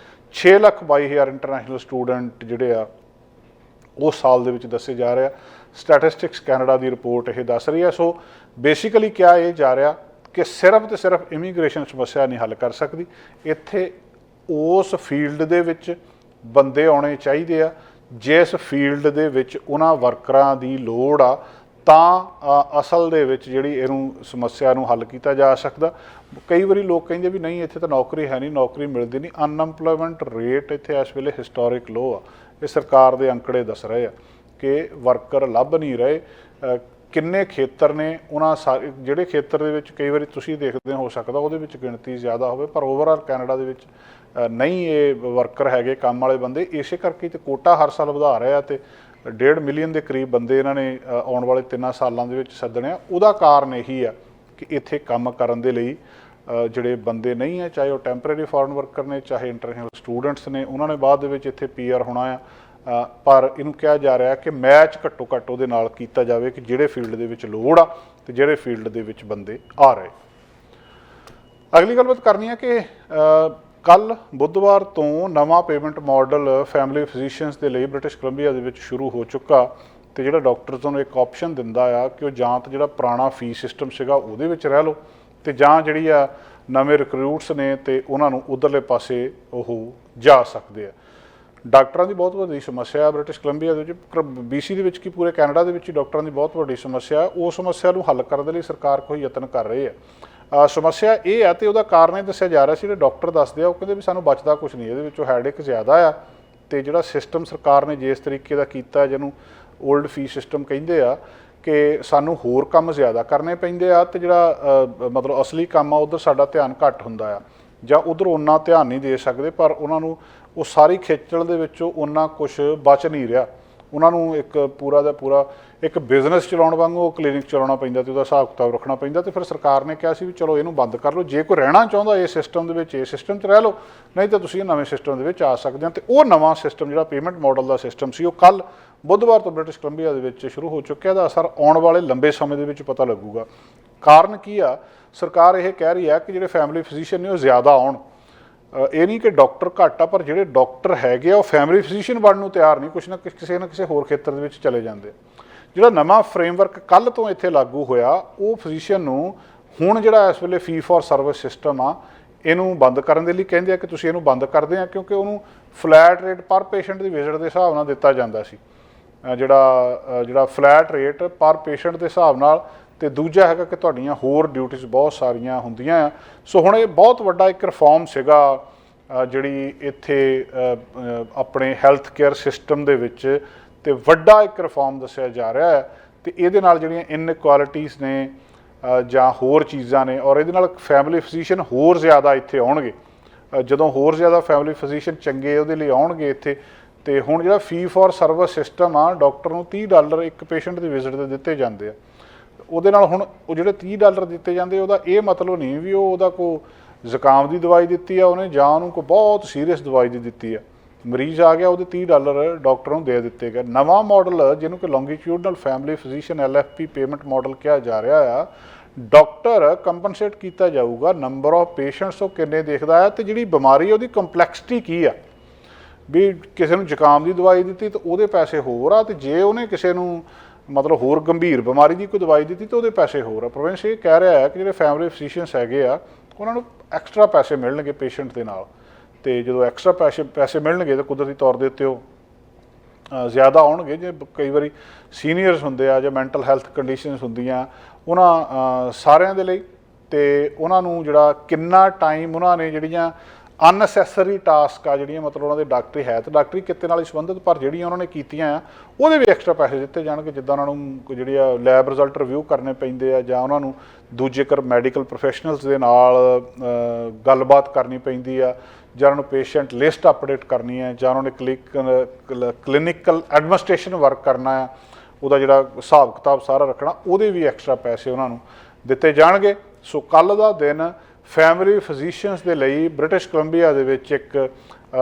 6,22,000 ਇੰਟਰਨੈਸ਼ਨਲ ਸਟੂਡੈਂਟ ਜਿਹੜੇ ਆ ਉਹ ਸਾਲ ਦੇ ਵਿੱਚ ਦੱਸੇ ਜਾ ਰਿਹਾ। ਸਟੈਟਿਸਟਿਕਸ ਕੈਨੇਡਾ ਦੀ ਰਿਪੋਰਟ ਇਹ ਦੱਸ ਰਹੀ ਹੈ। ਸੋ ਬੇਸਿਕਲੀ ਕਿਹਾ ਇਹ ਜਾ ਰਿਹਾ ਕਿ ਸਿਰਫ ਅਤੇ ਸਿਰਫ ਇਮੀਗ੍ਰੇਸ਼ਨ ਸਮੱਸਿਆ ਨਹੀਂ ਹੱਲ ਕਰ ਸਕਦੀ, ਇੱਥੇ ਉਸ ਫੀਲਡ ਦੇ ਵਿੱਚ ਬੰਦੇ ਆਉਣੇ ਚਾਹੀਦੇ ਆ ਜਿਸ ਫੀਲਡ ਦੇ ਵਿੱਚ ਉਹਨਾਂ ਵਰਕਰਾਂ ਦੀ ਲੋੜ ਆ, ਤਾਂ ਅਸਲ ਦੇ ਵਿੱਚ ਜਿਹੜੀ ਇਹਨੂੰ ਸਮੱਸਿਆ ਨੂੰ ਹੱਲ ਕੀਤਾ ਜਾ ਸਕਦਾ। ਕਈ ਵਾਰੀ ਲੋਕ ਕਹਿੰਦੇ ਵੀ ਨਹੀਂ ਇੱਥੇ ਤਾਂ ਨੌਕਰੀ ਹੈ ਨਹੀਂ, ਨੌਕਰੀ ਮਿਲਦੀ ਨਹੀਂ। ਅਨਐਮਪਲੋਇਮੈਂਟ ਰੇਟ ਇੱਥੇ ਇਸ ਵੇਲੇ ਹਿਸਟੋਰਿਕ ਲੋ ਆ। ਇਹ ਸਰਕਾਰ ਦੇ ਅੰਕੜੇ ਦੱਸ ਰਹੇ ਆ ਕਿ ਵਰਕਰ ਲੱਭ ਨਹੀਂ ਰਹੇ। ਕਿੰਨੇ ਖੇਤਰ ਨੇ, ਉਹਨਾਂ ਜਿਹੜੇ ਖੇਤਰ ਦੇ ਵਿੱਚ ਕਈ ਵਾਰੀ ਤੁਸੀਂ ਦੇਖਦੇ ਹੋ ਸਕਦਾ ਉਹਦੇ ਵਿੱਚ ਗਿਣਤੀ ਜ਼ਿਆਦਾ ਹੋਵੇ, ਪਰ ਓਵਰਆਲ ਕੈਨੇਡਾ ਦੇ ਵਿੱਚ ਨਹੀਂ ਇਹ ਵਰਕਰ ਹੈਗੇ ਕੰਮ ਵਾਲੇ ਬੰਦੇ, ਇਸੇ ਕਰਕੇ ਤੇ ਕੋਟਾ ਹਰ ਸਾਲ ਵਧਾ ਰਿਹਾ ਤੇ 1.5 ਮਿਲੀਅਨ ਦੇ ਕਰੀਬ ਬੰਦੇ ਇਹਨਾਂ ਨੇ ਆਉਣ ਵਾਲੇ 3 ਸਾਲਾਂ ਦੇ ਵਿੱਚ ਸੱਦਣੇ ਆ। ਉਹਦਾ ਕਾਰਨ ਇਹੀ ਆ ਕਿ ਇੱਥੇ ਕੰਮ ਕਰਨ ਦੇ ਲਈ ਜਿਹੜੇ ਬੰਦੇ ਨਹੀਂ ਆ, ਚਾਹੇ ਉਹ ਟੈਂਪਰੇਰੀ ਫੋਰਨ ਵਰਕਰ ਨੇ, ਚਾਹੇ ਇੰਟਰਨੈਸ਼ਨਲ ਸਟੂਡੈਂਟਸ ਨੇ, ਉਹਨਾਂ ਨੇ ਬਾਅਦ ਦੇ ਵਿੱਚ ਇੱਥੇ PR ਹੋਣਾ ਆ। ਪਰ ਇਹਨੂੰ ਕਿਹਾ ਜਾ ਰਿਹਾ ਕਿ ਮੈਚ ਘੱਟੋ ਘੱਟ ਉਹਦੇ ਨਾਲ ਕੀਤਾ ਜਾਵੇ ਕਿ ਜਿਹੜੇ ਫੀਲਡ ਦੇ ਵਿੱਚ ਲੋੜ ਆ ਤੇ ਜਿਹੜੇ ਫੀਲਡ ਦੇ ਵਿੱਚ ਬੰਦੇ ਆ ਰਹੇ। ਅਗਲੀ ਗੱਲਬਾਤ ਕਰਨੀ ਹੈ ਕਿ ਕੱਲ੍ਹ ਬੁੱਧਵਾਰ ਤੋਂ ਨਵਾਂ ਪੇਮੈਂਟ ਮਾਡਲ ਫੈਮਿਲੀ ਫਿਜ਼ੀਸ਼ੀਅਨਸ ਦੇ ਲਈ ਬ੍ਰਿਟਿਸ਼ ਕੋਲੰਬੀਆ ਦੇ ਵਿੱਚ ਸ਼ੁਰੂ ਹੋ ਚੁੱਕਾ ਤੇ ਜਿਹੜਾ ਡਾਕਟਰਸ ਨੂੰ ਇੱਕ ਆਪਸ਼ਨ ਦਿੰਦਾ ਆ ਕਿ ਉਹ ਜਾਂ ਤਾਂ ਜਿਹੜਾ ਪੁਰਾਣਾ ਫੀਸ ਸਿਸਟਮ ਸੀਗਾ ਉਹਦੇ ਵਿੱਚ ਰਹਿ ਲਓ ਤੇ ਜਾਂ ਜਿਹੜੀ ਆ ਨਵੇਂ ਰਿਕਰੂਟਸ ਨੇ ਤੇ ਉਹਨਾਂ ਨੂੰ ਉਧਰਲੇ ਪਾਸੇ ਉਹ ਜਾ ਸਕਦੇ ਆ। ਡਾਕਟਰਾਂ ਦੀ ਬਹੁਤ ਵੱਡੀ ਸਮੱਸਿਆ ਬ੍ਰਿਟਿਸ਼ ਕੋਲੰਬੀਆ ਦੇ ਵਿੱਚ, BC ਦੇ ਵਿੱਚ ਕੀ ਪੂਰੇ ਕੈਨੇਡਾ ਦੇ ਵਿੱਚ ਹੀ ਡਾਕਟਰਾਂ ਦੀ ਬਹੁਤ ਵੱਡੀ ਸਮੱਸਿਆ। ਉਹ ਸਮੱਸਿਆ ਨੂੰ ਹੱਲ ਕਰਨ ਦੇ ਲਈ ਸਰਕਾਰ ਕੋਈ ਯਤਨ ਕਰ ਰਹੀ ਆ। ਸਮੱਸਿਆ ਇਹ ਆ ਤੇ ਉਹਦਾ ਕਾਰਨ ਇਹ ਦੱਸਿਆ ਜਾ ਰਿਹਾ ਸੀ, ਜਿਹੜੇ ਡਾਕਟਰ ਦੱਸਦੇ ਆ ਉਹ ਕਹਿੰਦੇ ਵੀ ਸਾਨੂੰ ਬਚਦਾ ਕੁਛ ਨਹੀਂ, ਇਹਦੇ ਵਿੱਚੋਂ ਹੈਡੇਕ ਜ਼ਿਆਦਾ ਆ ਤੇ ਜਿਹੜਾ ਸਿਸਟਮ ਸਰਕਾਰ ਨੇ ਜਿਸ ਤਰੀਕੇ ਦਾ ਕੀਤਾ, ਜਿਹਨੂੰ ਓਲਡ ਫੀਸ ਸਿਸਟਮ ਕਹਿੰਦੇ ਆ, ਕਿ ਸਾਨੂੰ ਹੋਰ ਕੰਮ ਜ਼ਿਆਦਾ ਕਰਨੇ ਪੈਂਦੇ ਆ ਤੇ ਜਿਹੜਾ ਮਤਲਬ ਅਸਲੀ ਕੰਮ ਆ ਉੱਧਰ ਸਾਡਾ ਧਿਆਨ ਘੱਟ ਹੁੰਦਾ ਆ ਜਾਂ ਉੱਧਰ ਓਨਾ ਧਿਆਨ ਨਹੀਂ ਦੇ ਸਕਦੇ, ਪਰ ਉਹਨਾਂ ਨੂੰ ਉਹ ਸਾਰੀ ਖੇਚਲ ਦੇ ਵਿੱਚੋਂ ਓਨਾ ਕੁਛ ਬਚ ਨਹੀਂ ਰਿਹਾ। ਉਹਨਾਂ ਨੂੰ ਇੱਕ ਪੂਰਾ ਦਾ ਪੂਰਾ ਇੱਕ ਬਿਜ਼ਨਸ ਚਲਾਉਣ ਵਾਂਗੂ ਉਹ ਕਲੀਨਿਕ ਚਲਾਉਣਾ ਪੈਂਦਾ ਤੇ ਉਹਦਾ ਹਿਸਾਬ ਕਿਤਾਬ ਰੱਖਣਾ ਪੈਂਦਾ। ਤੇ ਫਿਰ ਸਰਕਾਰ ਨੇ ਕਿਹਾ ਸੀ ਵੀ ਚਲੋ ਇਹਨੂੰ ਬੰਦ ਕਰ ਲਓ, ਜੇ ਕੋਈ ਰਹਿਣਾ ਚਾਹੁੰਦਾ ਇਹ ਸਿਸਟਮ ਦੇ ਵਿੱਚ ਇਹ ਸਿਸਟਮ 'ਚ ਰਹਿ ਲਓ, ਨਹੀਂ ਤਾਂ ਤੁਸੀਂ ਇਹ ਨਵੇਂ ਸਿਸਟਮ ਦੇ ਵਿੱਚ ਆ ਸਕਦੇ ਹੋ। ਤੇ ਉਹ ਨਵਾਂ ਸਿਸਟਮ ਜਿਹੜਾ ਪੇਮੈਂਟ ਮਾਡਲ ਦਾ ਸਿਸਟਮ ਸੀ ਉਹ ਕੱਲ੍ਹ ਬੁੱਧਵਾਰ ਤੋਂ ਬ੍ਰਿਟਿਸ਼ ਕੋਲੰਬੀਆ ਦੇ ਵਿੱਚ ਸ਼ੁਰੂ ਹੋ ਚੁੱਕਿਆ। ਦਾ ਅਸਰ ਆਉਣ ਵਾਲੇ ਲੰਬੇ ਸਮੇਂ ਦੇ ਵਿੱਚ ਪਤਾ ਲੱਗੂਗਾ। ਕਾਰਨ ਕੀ ਆ? ਸਰਕਾਰ ਇਹ ਕਹਿ ਰਹੀ ਹੈ ਕਿ ਜਿਹੜੇ ਫੈਮਿਲੀ ਫਿਜ਼ੀਸ਼ੀਅਨ ਨੇ ਉਹ ਜ਼ਿਆਦਾ ਆਉਣ। ਇਹ ਨਹੀਂ ਕਿ ਡਾਕਟਰ ਘੱਟ ਆ, ਪਰ ਜਿਹੜੇ ਡਾਕਟਰ ਹੈਗੇ ਆ ਉਹ ਫੈਮਿਲੀ ਫਿਜ਼ੀਸ਼ੀਅਨ ਬਣਨ ਨੂੰ ਤਿਆਰ ਨਹੀਂ, ਕੁਛ ਨਾ ਕਿਸੇ ਨਾ ਕਿਸੇ ਹੋਰ ਖੇਤਰ ਦੇ ਵਿੱਚ ਚਲੇ ਜਾਂਦੇ। ਜਿਹੜਾ ਨਵਾਂ ਫਰੇਮਵਰਕ ਕੱਲ੍ਹ ਤੋਂ ਇੱਥੇ ਲਾਗੂ ਹੋਇਆ ਉਹ ਫਿਜ਼ੀਸ਼ੀਅਨ ਨੂੰ ਹੁਣ ਜਿਹੜਾ ਇਸ ਵੇਲੇ ਫੀ ਫॉर ਸਰਵਿਸ ਸਿਸਟਮ ਆ ਇਹਨੂੰ ਬੰਦ ਕਰਨ ਦੇ ਲਈ ਕਹਿੰਦੇ ਆ ਕਿ ਤੁਸੀਂ ਇਹਨੂੰ ਬੰਦ ਕਰਦੇ ਆ, ਕਿਉਂਕਿ ਉਹਨੂੰ ਫਲੈਟ ਰੇਟ ਪਰ ਪੇਸ਼ੈਂਟ ਦੀ ਵਿਜ਼ਿਟ ਦੇ ਹਿਸਾਬ ਨਾਲ ਦਿੱਤਾ ਜਾਂਦਾ ਸੀ, ਜਿਹੜਾ ਫਲੈਟ ਰੇਟ ਪਰ ਪੇਸ਼ੈਂਟ ਦੇ ਹਿਸਾਬ ਨਾਲ। ਤੇ ਦੂਜਾ ਹੈਗਾ ਕਿ ਤੁਹਾਡੀਆਂ ਹੋਰ ਡਿਊਟੀਜ਼ ਬਹੁਤ ਸਾਰੀਆਂ ਹੁੰਦੀਆਂ ਆ। ਸੋ ਹੁਣ ਇਹ ਬਹੁਤ ਵੱਡਾ ਇੱਕ ਰਿਫਾਰਮ ਸੀਗਾ ਜਿਹੜੀ ਇੱਥੇ ਆਪਣੇ ਹੈਲਥ ਕੇਅਰ ਸਿਸਟਮ ਦੇ ਵਿੱਚ, ਤੇ ਵੱਡਾ ਇੱਕ ਰਿਫਾਰਮ ਦੱਸਿਆ ਜਾ ਰਿਹਾ ਹੈ। ਤੇ ਇਹਦੇ ਨਾਲ ਜਿਹੜੀਆਂ ਇਨਇਕੁਆਲਿਟੀਜ਼ ਨੇ ਜਾਂ ਹੋਰ ਚੀਜ਼ਾਂ ਨੇ, ਔਰ ਇਹਦੇ ਨਾਲ ਫੈਮਿਲੀ ਫਿਜ਼ੀਸ਼ੀਅਨ ਹੋਰ ਜ਼ਿਆਦਾ ਇੱਥੇ ਆਉਣਗੇ। ਜਦੋਂ ਹੋਰ ਜ਼ਿਆਦਾ ਫੈਮਿਲੀ ਫਿਜ਼ੀਸ਼ੀਅਨ ਚੰਗੇ ਉਹਦੇ ਲਈ ਆਉਣਗੇ ਇੱਥੇ, ਤੇ ਹੁਣ ਜਿਹੜਾ ਫੀ ਫॉर ਸਰਵਿਸ ਸਿਸਟਮ ਆ, ਡਾਕਟਰ ਨੂੰ $30 ਇੱਕ ਪੇਸ਼ੈਂਟ ਦੀ ਵਿਜ਼ਿਟ ਦੇ ਦਿੱਤੇ ਜਾਂਦੇ ਆ। ਉਹਦੇ ਨਾਲ ਹੁਣ ਉਹ ਜਿਹੜੇ $30 ਦਿੱਤੇ ਜਾਂਦੇ, ਉਹਦਾ ਇਹ ਮਤਲਬ ਨਹੀਂ ਵੀ ਉਹਦਾ ਕੋਈ ਜ਼ੁਕਾਮ ਦੀ ਦਵਾਈ ਦਿੱਤੀ ਆ ਉਹਨੇ ਜਾਂ ਉਹਨੂੰ ਕੋਈ ਬਹੁਤ ਸੀਰੀਅਸ ਦਵਾਈ ਦੀ ਦਿੱਤੀ ਆ। ਮਰੀਜ਼ ਆ ਗਿਆ, ਉਹਦੇ $30 ਡਾਕਟਰ ਨੂੰ ਦੇ ਦਿੱਤੇ ਗਏ। ਨਵਾਂ ਮਾਡਲ ਜਿਹਨੂੰ ਕਿ longitudinal family physician LFP payment model ਕਿਹਾ ਜਾ ਰਿਹਾ ਆ, ਡਾਕਟਰ ਕੰਪਨਸੇਟ ਕੀਤਾ ਜਾਊਗਾ ਨੰਬਰ ਆਫ ਪੇਸ਼ੈਂਟਸ ਉਹ ਕਿੰਨੇ ਦੇਖਦਾ ਹੈ ਤੇ ਜਿਹੜੀ ਬਿਮਾਰੀ ਉਹਦੀ ਕੰਪਲੈਕਸਿਟੀ ਕੀ ਆ। ਵੀ ਕਿਸੇ ਨੂੰ ਜ਼ੁਕਾਮ ਦੀ ਦਵਾਈ ਦਿੱਤੀ ਤਾਂ ਉਹਦੇ ਪੈਸੇ ਹੋਰ ਆ, ਤੇ ਜੇ ਉਹਨੇ ਕਿਸੇ ਨੂੰ ਮਤਲਬ ਹੋਰ ਗੰਭੀਰ ਬਿਮਾਰੀ ਦੀ ਕੋਈ ਦਵਾਈ ਦਿੱਤੀ ਤਾਂ ਉਹਦੇ ਪੈਸੇ ਹੋਰ ਆ। ਪ੍ਰੋਵਿੰਸ ਇਹ ਕਹਿ ਰਿਹਾ ਹੈ ਕਿ ਜਿਹੜੇ ਫੈਮਿਲੀ ਫਿਜ਼ੀਸ਼ੀਅਨਸ ਹੈਗੇ ਆ ਉਹਨਾਂ ਨੂੰ ਐਕਸਟਰਾ ਪੈਸੇ ਮਿਲਣਗੇ ਪੇਸ਼ੈਂਟ ਦੇ ਨਾਲ, ਤੇ ਜਦੋਂ ਐਕਸਟਰਾ ਪੈਸੇ ਮਿਲਣਗੇ ਤਾਂ ਕੁਦਰਤੀ ਤੌਰ ਦੇ ਉੱਤੇ ਉਹ ਜ਼ਿਆਦਾ ਆਉਣਗੇ। ਜੇ ਕਈ ਵਾਰੀ ਸੀਨੀਅਰਸ ਹੁੰਦੇ ਆ ਜਾਂ ਮੈਂਟਲ ਹੈਲਥ ਕੰਡੀਸ਼ਨਸ ਹੁੰਦੀਆਂ ਉਹਨਾਂ ਸਾਰਿਆਂ ਦੇ ਲਈ, ਤੇ ਉਹਨਾਂ ਨੂੰ ਜਿਹੜਾ ਕਿੰਨਾ ਟਾਈਮ ਉਹਨਾਂ ਨੇ ਜਿਹੜੀਆਂ ਅਨਨੈਸੈਸਰੀ ਟਾਸਕ ਆ ਜਿਹੜੀਆਂ ਮਤਲਬ ਉਹਨਾਂ ਦੇ ਡਾਕਟਰੀ ਹੈ ਤੇ ਡਾਕਟਰੀ ਕਿੱਤੇ ਨਾਲ ਸੰਬੰਧਿਤ ਪਰ ਜਿਹੜੀਆਂ ਉਹਨਾਂ ਨੇ ਕੀਤੀਆਂ ਆ ਉਹਦੇ ਵੀ ਐਕਸਟਰਾ ਪੈਸੇ ਦਿੱਤੇ ਜਾਣਗੇ। ਜਿੱਦਾਂ ਉਹਨਾਂ ਨੂੰ ਜਿਹੜੀ ਆ ਲੈਬ ਰਿਜ਼ਲਟ ਰਿਵਿਊ ਕਰਨੇ ਪੈਂਦੇ ਆ, ਜਾਂ ਉਹਨਾਂ ਨੂੰ ਦੂਜੇ ਮੈਡੀਕਲ ਪ੍ਰੋਫੈਸ਼ਨਲਸ ਦੇ ਨਾਲ ਗੱਲਬਾਤ ਕਰਨੀ ਪੈਂਦੀ ਆ, ਜਾਂ ਉਹਨਾਂ ਨੂੰ ਪੇਸ਼ੈਂਟ ਲਿਸਟ ਅਪਡੇਟ ਕਰਨੀ ਹੈ, ਜਾਂ ਉਹਨਾਂ ਨੇ ਕਲੀਨਿਕਲ ਐਡਮਿਨਿਸਟ੍ਰੇਸ਼ਨ ਵਰਕ ਕਰਨਾ ਆ, ਉਹਦਾ ਜਿਹੜਾ ਹਿਸਾਬ ਕਿਤਾਬ ਸਾਰਾ ਰੱਖਣਾ, ਉਹਦੇ ਵੀ ਐਕਸਟਰਾ ਪੈਸੇ ਉਹਨਾਂ ਨੂੰ ਦਿੱਤੇ ਜਾਣਗੇ। ਸੋ ਕੱਲ੍ਹ ਦਾ ਦਿਨ ਫੈਮਿਲੀ ਫਿਜ਼ੀਸ਼ੀਅਨਸ ਦੇ ਲਈ ਬ੍ਰਿਟਿਸ਼ ਕੋਲੰਬੀਆ ਦੇ ਵਿੱਚ ਇੱਕ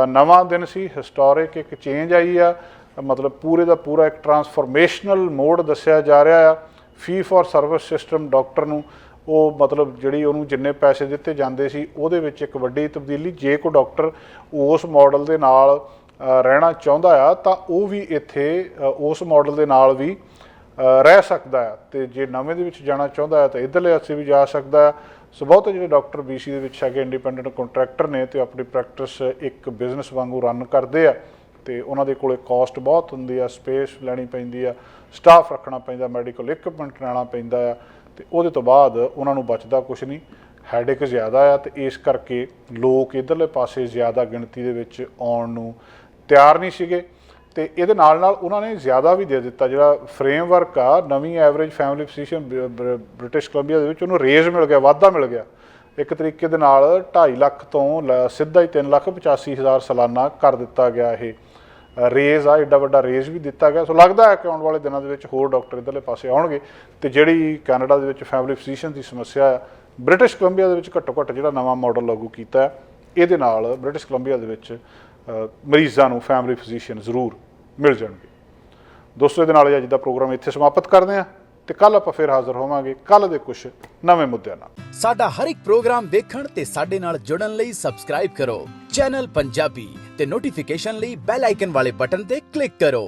ਨਵਾਂ ਦਿਨ ਸੀ, ਹਿਸਟੋਰਿਕ ਇੱਕ ਚੇਂਜ ਆਈ ਆ। ਮਤਲਬ ਪੂਰੇ ਦਾ ਪੂਰਾ ਇੱਕ ਟਰਾਂਸਫੋਰਮੇਸ਼ਨਲ ਮੋਡ ਦੱਸਿਆ ਜਾ ਰਿਹਾ ਆ। ਫੀ ਫॉर ਸਰਵਿਸ ਸਿਸਟਮ ਡਾਕਟਰ ਨੂੰ ਉਹ ਮਤਲਬ ਜਿਹੜੀ ਉਹਨੂੰ ਜਿੰਨੇ ਪੈਸੇ ਦਿੱਤੇ ਜਾਂਦੇ ਸੀ ਉਹਦੇ ਵਿੱਚ ਇੱਕ ਵੱਡੀ ਤਬਦੀਲੀ। ਜੇ ਕੋਈ ਡਾਕਟਰ ਉਸ ਮਾਡਲ ਦੇ ਨਾਲ ਰਹਿਣਾ ਚਾਹੁੰਦਾ ਆ ਤਾਂ ਉਹ ਵੀ ਇੱਥੇ ਉਸ ਮਾਡਲ ਦੇ ਨਾਲ ਵੀ ਰਹਿ ਸਕਦਾ ਆ, ਤੇ ਜੇ ਨਵੇਂ ਦੇ ਵਿੱਚ ਜਾਣਾ ਚਾਹੁੰਦਾ ਹੈ ਤਾਂ ਇੱਧਰਲੇ ਪਾਸੇ ਵੀ ਜਾ ਸਕਦਾ। ਸੋ ਬਹੁਤੇ ਜਿਹੜੇ ਡਾਕਟਰ BC ਦੇ ਵਿੱਚ ਹੈਗੇ ਇੰਡੀਪੈਂਡੈਂਟ ਕੰਟਰੈਕਟਰ ਨੇ ਤੇ ਆਪਣੀ ਪ੍ਰੈਕਟਿਸ ਇੱਕ ਬਿਜ਼ਨਸ ਵਾਂਗੂ ਰਨ ਕਰਦੇ ਆ, ਤੇ ਉਹਨਾਂ ਦੇ ਕੋਲੇ ਕਾਸਟ ਬਹੁਤ ਹੁੰਦੀ ਆ, ਸਪੇਸ ਲੈਣੀ ਪੈਂਦੀ ਆ, ਸਟਾਫ ਰੱਖਣਾ ਪੈਂਦਾ, ਮੈਡੀਕਲ ਇਕਵਿਪਮੈਂਟ ਲੈਣਾ ਪੈਂਦਾ ਆ, ਤੇ ਉਹਦੇ ਤੋਂ ਬਾਅਦ ਉਹਨਾਂ ਨੂੰ ਬਚਦਾ ਕੁਛ ਨਹੀਂ, ਹੈਡੇਕ ਜ਼ਿਆਦਾ ਆ। ਤੇ ਇਸ ਕਰਕੇ ਲੋਕ ਇੱਧਰਲੇ ਪਾਸੇ ਜ਼ਿਆਦਾ ਗਿਣਤੀ ਦੇ ਵਿੱਚ ਆਉਣ ਨੂੰ ਤਿਆਰ ਨਹੀਂ ਸੀਗੇ, ਤੇ ਇਹਦੇ ਨਾਲ ਨਾਲ ਉਹਨਾਂ ਨੇ ਜ਼ਿਆਦਾ ਵੀ ਦੇ ਦਿੱਤਾ। ਜਿਹੜਾ ਫਰੇਮਵਰਕ ਆ ਨਵੀਂ average family physician British Columbia ਦੇ ਵਿੱਚ ਉਹਨੂੰ ਰੇਜ਼ ਮਿਲ ਗਿਆ, ਵਾਧਾ ਮਿਲ ਗਿਆ। ਇੱਕ ਤਰੀਕੇ ਦੇ ਨਾਲ 2.5 ਲੱਖ ਤੋਂ ਸਿੱਧਾ ਹੀ 3,85,000 ਸਾਲਾਨਾ ਕਰ ਦਿੱਤਾ ਗਿਆ। ਇਹ ਰੇਜ਼ ਆ, ਐਡਾ ਵੱਡਾ ਰੇਜ਼ ਵੀ ਦਿੱਤਾ ਗਿਆ। ਸੋ ਲੱਗਦਾ ਹੈ ਕਿ ਆਉਣ ਵਾਲੇ ਦਿਨਾਂ ਦੇ ਵਿੱਚ ਹੋਰ ਡਾਕਟਰ ਇੱਧਰਲੇ ਪਾਸੇ ਆਉਣਗੇ ਤੇ ਜਿਹੜੀ ਕੈਨੇਡਾ ਦੇ ਵਿੱਚ ਫੈਮਿਲੀ ਫਿਜ਼ੀਸ਼ੀਅਨ ਦੀ ਸਮੱਸਿਆ ਹੈ, ਬ੍ਰਿਟਿਸ਼ ਕੋਲੰਬੀਆ ਦੇ ਵਿੱਚ ਘੱਟੋ ਘੱਟ ਜਿਹੜਾ ਨਵਾਂ ਮਾਡਲ ਲਾਗੂ ਕੀਤਾ ਹੈ, ਇਹਦੇ ਨਾਲ ਬ੍ਰਿਟਿਸ਼ ਕੋਲੰਬੀਆ ਦੇ ਵਿੱਚ ਮਰੀਜ਼ਾਂ ਨੂੰ ਫੈਮਿਲੀ ਫਿਜ਼ੀਸ਼ੀਅਨ ਜ਼ਰੂਰ ਮਿਲ ਜਾਣਗੇ। ਦੋਸਤੋ, ਇਹਦੇ ਨਾਲ ਅੱਜ ਦਾ ਪ੍ਰੋਗਰਾਮ ਇੱਥੇ ਸਮਾਪਤ ਕਰਦੇ ਹਾਂ ਤੇ ਕੱਲ ਆਪਾਂ ਫਿਰ ਹਾਜ਼ਰ ਹੋਵਾਂਗੇ ਕੱਲ ਦੇ ਕੁਝ ਨਵੇਂ ਮੁੱਦਿਆਂ ਨਾਲ। ਸਾਡਾ ਹਰ ਇੱਕ ਪ੍ਰੋਗਰਾਮ ਦੇਖਣ ਤੇ ਸਾਡੇ ਨਾਲ ਜੁੜਨ ਲਈ ਸਬਸਕ੍ਰਾਈਬ ਕਰੋ ਚੈਨਲ ਪੰਜਾਬੀ ਤੇ ਨੋਟੀਫਿਕੇਸ਼ਨ ਲਈ ਬੈਲ ਆਈਕਨ ਵਾਲੇ ਬਟਨ ਤੇ ਕਲਿੱਕ ਕਰੋ।